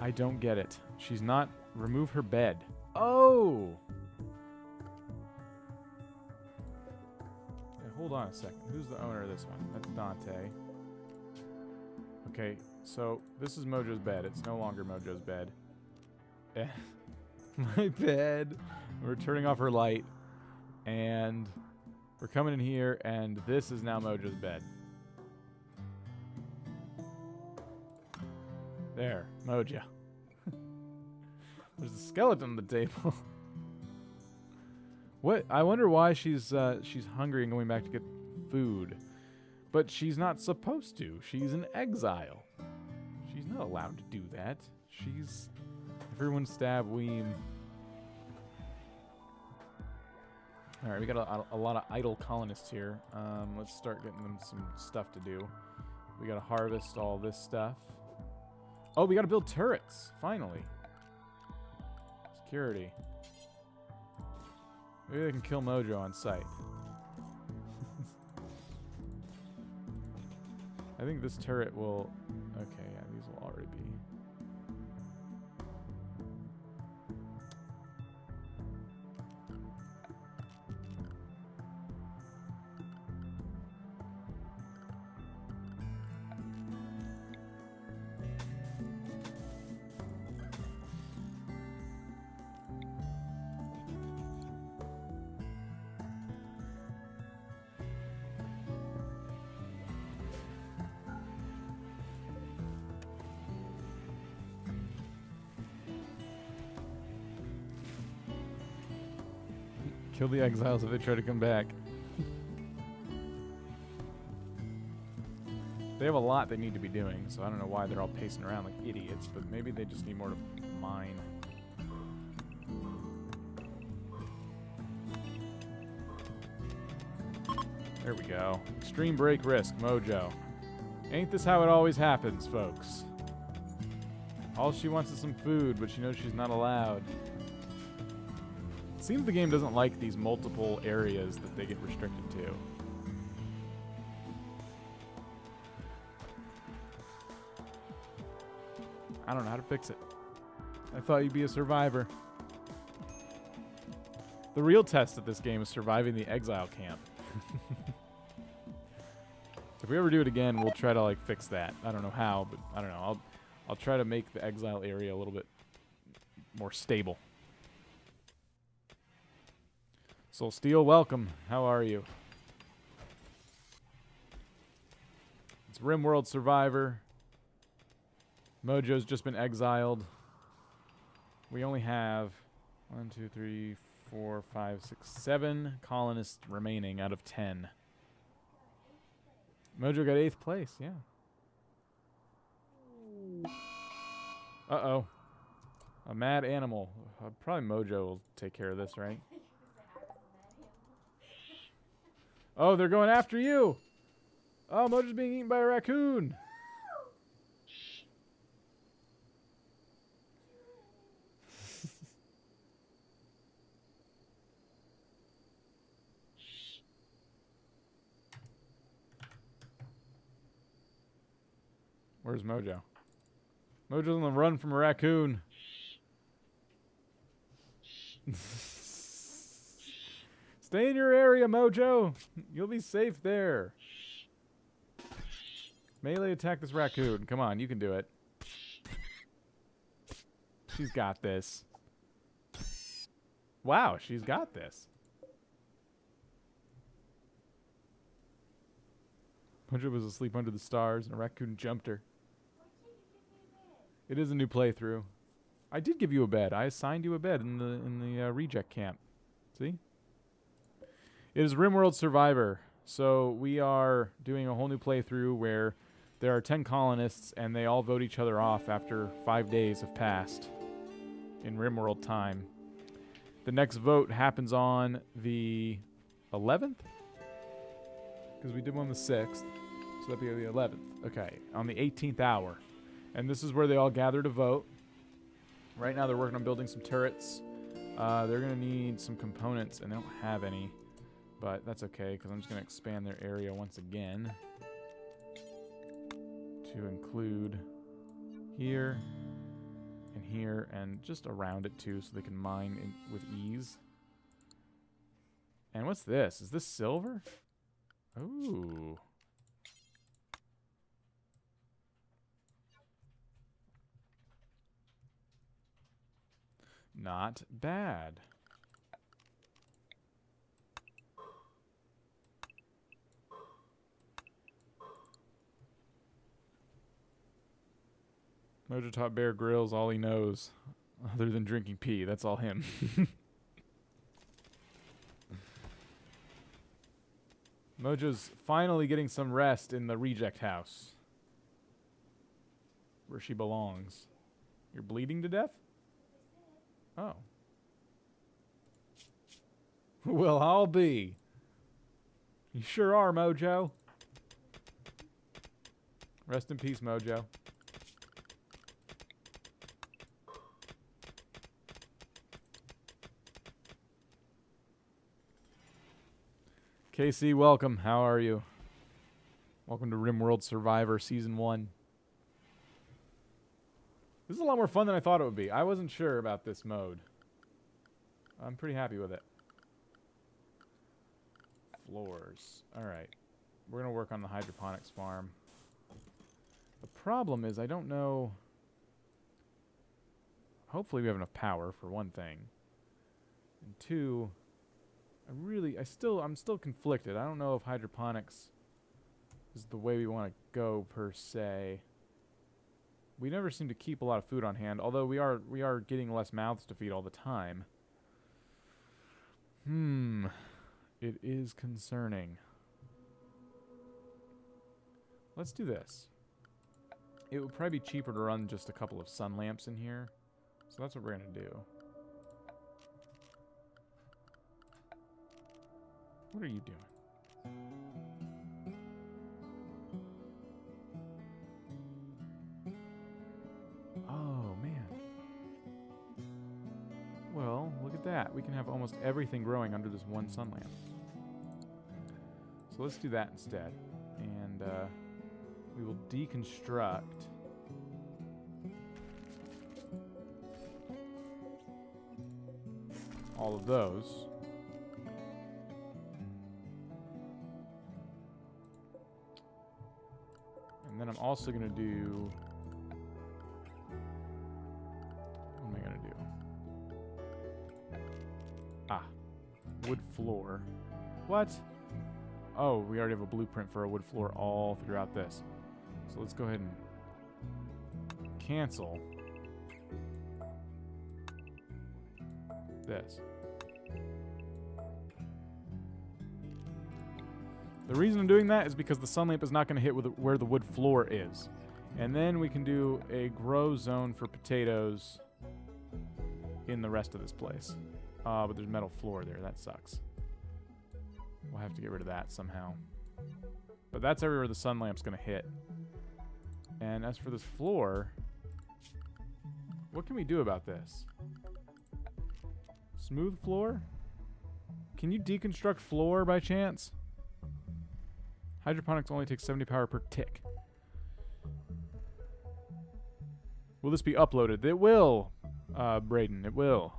A: I don't get it. She's not... Remove her bed. Oh! Okay, hold on a second. Who's the owner of this one? That's Dante. Okay, so this is Mojo's bed. It's no longer Mojo's bed. My bed. We're turning off her light. And we're coming in here, and this is now Mojo's bed. There, Mojo. There's a skeleton on the table. What? I wonder why she's hungry and going back to get food. But she's not supposed to. She's in exile. She's not allowed to do that. She's... Everyone stab Weem. Alright, we got a lot of idle colonists here. Let's start getting them some stuff to do. We gotta harvest all this stuff. Oh, we gotta build turrets, finally. Security. Maybe they can kill Mojo on sight. I think this turret will... Okay, yeah, these will already be... Kill the exiles if they try to come back. They have a lot they need to be doing, so I don't know why they're all pacing around like idiots, but maybe they just need more to mine. There we go. Extreme break risk, Mojo. Ain't this how it always happens, folks? All she wants is some food, but she knows she's not allowed. Seems the game doesn't like these multiple areas that they get restricted to. I don't know how to fix it. I thought you'd be a survivor. The real test of this game is surviving the exile camp. If we ever do it again, we'll try to like fix that. I don't know how, but I don't know. I'll try to make the exile area a little bit more stable. Soul Steel, welcome. How are you? It's RimWorld Survivor. Mojo's just been exiled. We only have 1, 2, 3, 4, 5, 6, 7 colonists remaining out of 10. Mojo got 8th place, yeah. Uh-oh. A mad animal. Probably Mojo will take care of this, right? Oh, they're going after you! Oh, Mojo's being eaten by a raccoon! Where's Mojo? Mojo's on the run from a raccoon. Stay in your area, Mojo. You'll be safe there. Melee attack this raccoon. Come on, you can do it. She's got this. Wow, she's got this. Mojo was asleep under the stars, and a raccoon jumped her. It is a new playthrough. I did give you a bed. I assigned you a bed in the reject camp. See? It is RimWorld Survivor. So we are doing a whole new playthrough where there are 10 colonists and they all vote each other off after 5 days have passed in RimWorld time. The next vote happens on the 11th? Because we did one the 6th. So that'd be the 11th. Okay, on the 18th hour. And this is where they all gather to vote. Right now they're working on building some turrets. They're going to need some components, and they don't have any. But that's okay, because I'm just going to expand their area once again. To include here, and just around it too, so they can mine with ease. And what's this? Is this silver? Ooh. Not bad. Mojo taught Bear Grylls all he knows, other than drinking pee. That's all him. Mojo's finally getting some rest in the reject house, where she belongs. You're bleeding to death? Oh. Well, I'll be. You sure are, Mojo. Rest in peace, Mojo. KC, welcome. How are you? Welcome to RimWorld Survivor Season 1. This is a lot more fun than I thought it would be. I wasn't sure about this mode. I'm pretty happy with it. Floors. Alright. We're going to work on the hydroponics farm. The problem is I don't know... Hopefully we have enough power, for one thing. And two... I'm still conflicted. I don't know if hydroponics is the way we want to go, per se. We never seem to keep a lot of food on hand, although we are getting less mouths to feed all the time. It is concerning. Let's do this. It would probably be cheaper to run just a couple of sun lamps in here. So that's what we're going to do. What are you doing? Oh, man. Well, look at that. We can have almost everything growing under this one sun lamp. So let's do that instead. And we will deconstruct all of those. And then I'm also going to do... What am I going to do? Ah. Wood floor. What? Oh, we already have a blueprint for a wood floor all throughout this. So let's go ahead and cancel this. The reason I'm doing that is because the sun lamp is not going to hit with where the wood floor is. And then we can do a grow zone for potatoes in the rest of this place. But there's metal floor there. That sucks. We'll have to get rid of that somehow. But that's everywhere the sun lamp's going to hit. And as for this floor, what can we do about this? Smooth floor? Can you deconstruct floor by chance? Hydroponics only takes 70 power per tick. Will this be uploaded? It will, Braden. It will.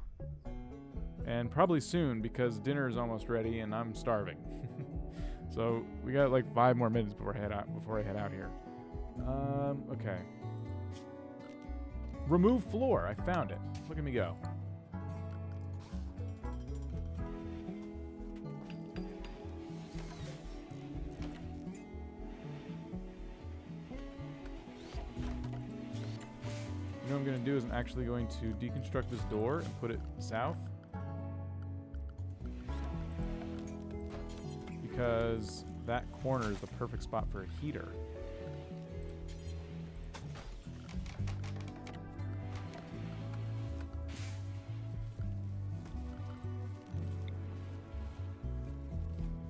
A: And probably soon because dinner is almost ready and I'm starving. So we got like 5 more minutes before I head out here. Okay. Remove floor. I found it. Look at me go. You know what I'm going to do is I'm actually going to deconstruct this door and put it south. Because that corner is the perfect spot for a heater.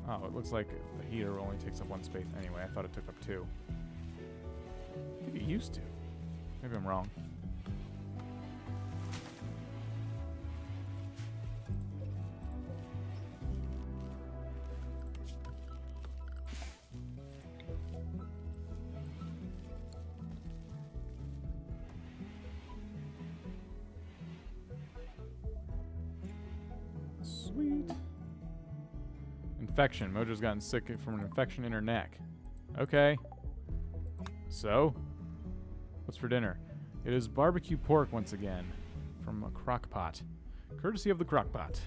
A: Oh, it looks like the heater only takes up 1 space anyway. I thought it took up 2. I think it used to. Maybe I'm wrong. Sweet. Infection. Mojo's gotten sick from an infection in her neck. Okay. So, what's for dinner? It is barbecue pork once again from a crock pot. Courtesy of the crock pot.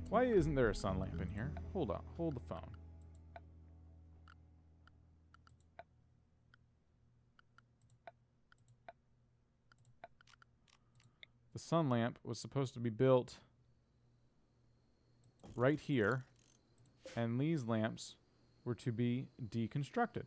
A: Why isn't there a sun lamp in here? Hold on. Hold the phone. The sun lamp was supposed to be built right here, and these lamps were to be deconstructed.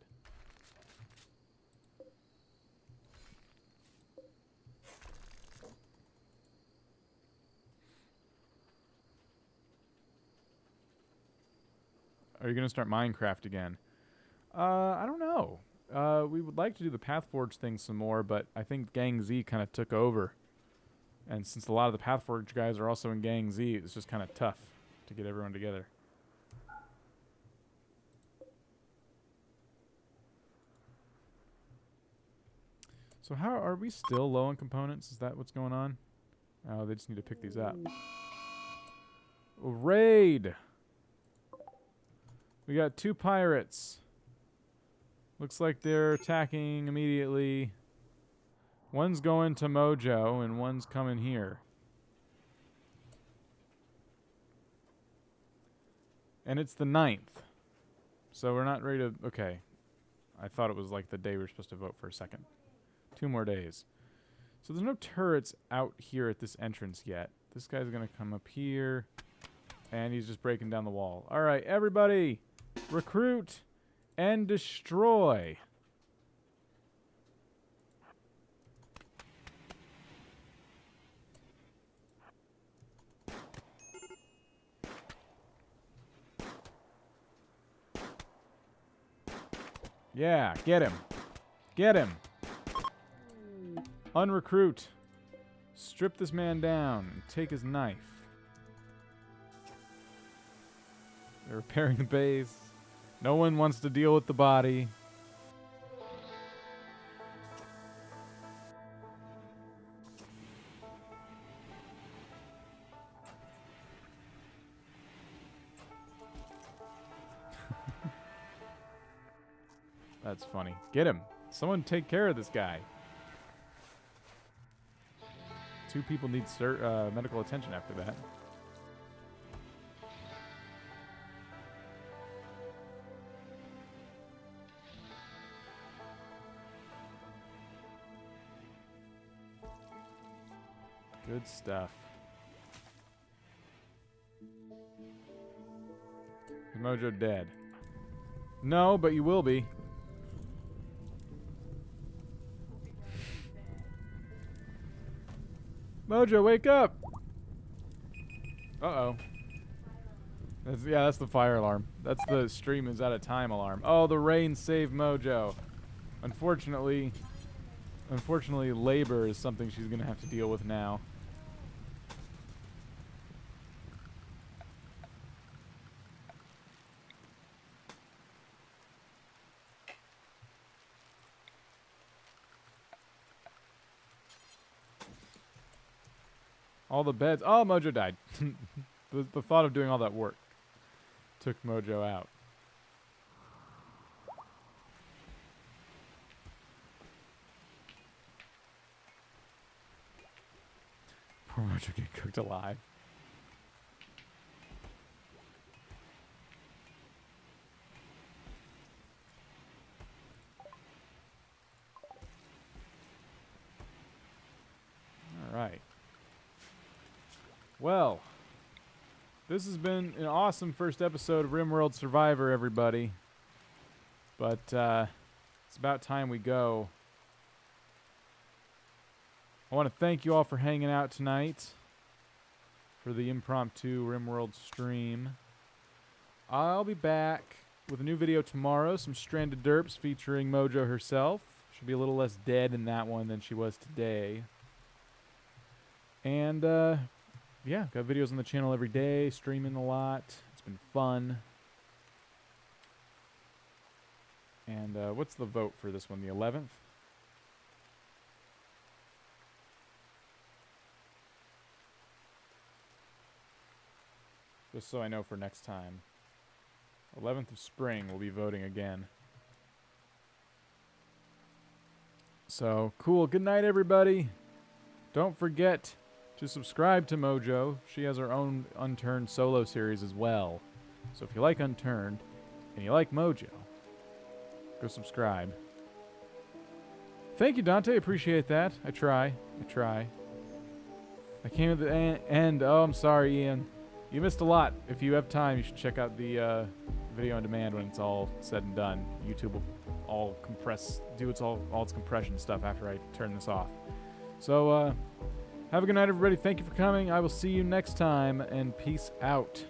A: Are you going to start Minecraft again? I don't know. We would like to do the Pathforge thing some more, but I think Gang Z kind of took over. And since a lot of the Pathforge guys are also in Gang Z, it's just kind of tough to get everyone together. So how are we still low on components? Is that what's going on? Oh, they just need to pick these up. Raid! We got 2 pirates. Looks like they're attacking immediately. One's going to Mojo, and one's coming here. And it's the 9th. So we're not ready to... Okay. I thought it was like the day we were supposed to vote for a second. 2 more days. So there's no turrets out here at this entrance yet. This guy's going to come up here. And he's just breaking down the wall. All right, everybody. Recruit and destroy. Yeah, get him. Get him. Unrecruit. Strip this man down and take his knife. They're repairing the base. No one wants to deal with the body. That's funny. Get him. Someone take care of this guy. 2 people need medical attention after that. Good stuff. Is Mojo dead? No, but you will be. Mojo, wake up! Uh-oh. That's the fire alarm. That's the stream is out of time alarm. Oh, the rain saved Mojo. Unfortunately, labor is something she's gonna have to deal with now. All the beds. Oh, Mojo died. The thought of doing all that work took Mojo out. Poor Mojo getting cooked alive. All right. Well, this has been an awesome first episode of RimWorld Survivor, everybody. But it's about time we go. I want to thank you all for hanging out tonight for the impromptu RimWorld stream. I'll be back with a new video tomorrow, some Stranded Derps featuring Mojo herself. She'll be a little less dead in that one than she was today. And, yeah, got videos on the channel every day, streaming a lot. It's been fun. And what's the vote for this one, the 11th? Just so I know for next time. 11th of spring, we'll be voting again. So, cool. Good night, everybody. Don't forget to subscribe to Mojo. She has her own Unturned solo series as well. So if you like Unturned and you like Mojo, go subscribe. Thank you, Dante. Appreciate that. I try. I came at the end. Oh, I'm sorry, Ian. You missed a lot. If you have time, you should check out the video on demand when it's all said and done. YouTube will all compress, do all its compression stuff after I turn this off. So, have a good night, everybody. Thank you for coming. I will see you next time, and peace out.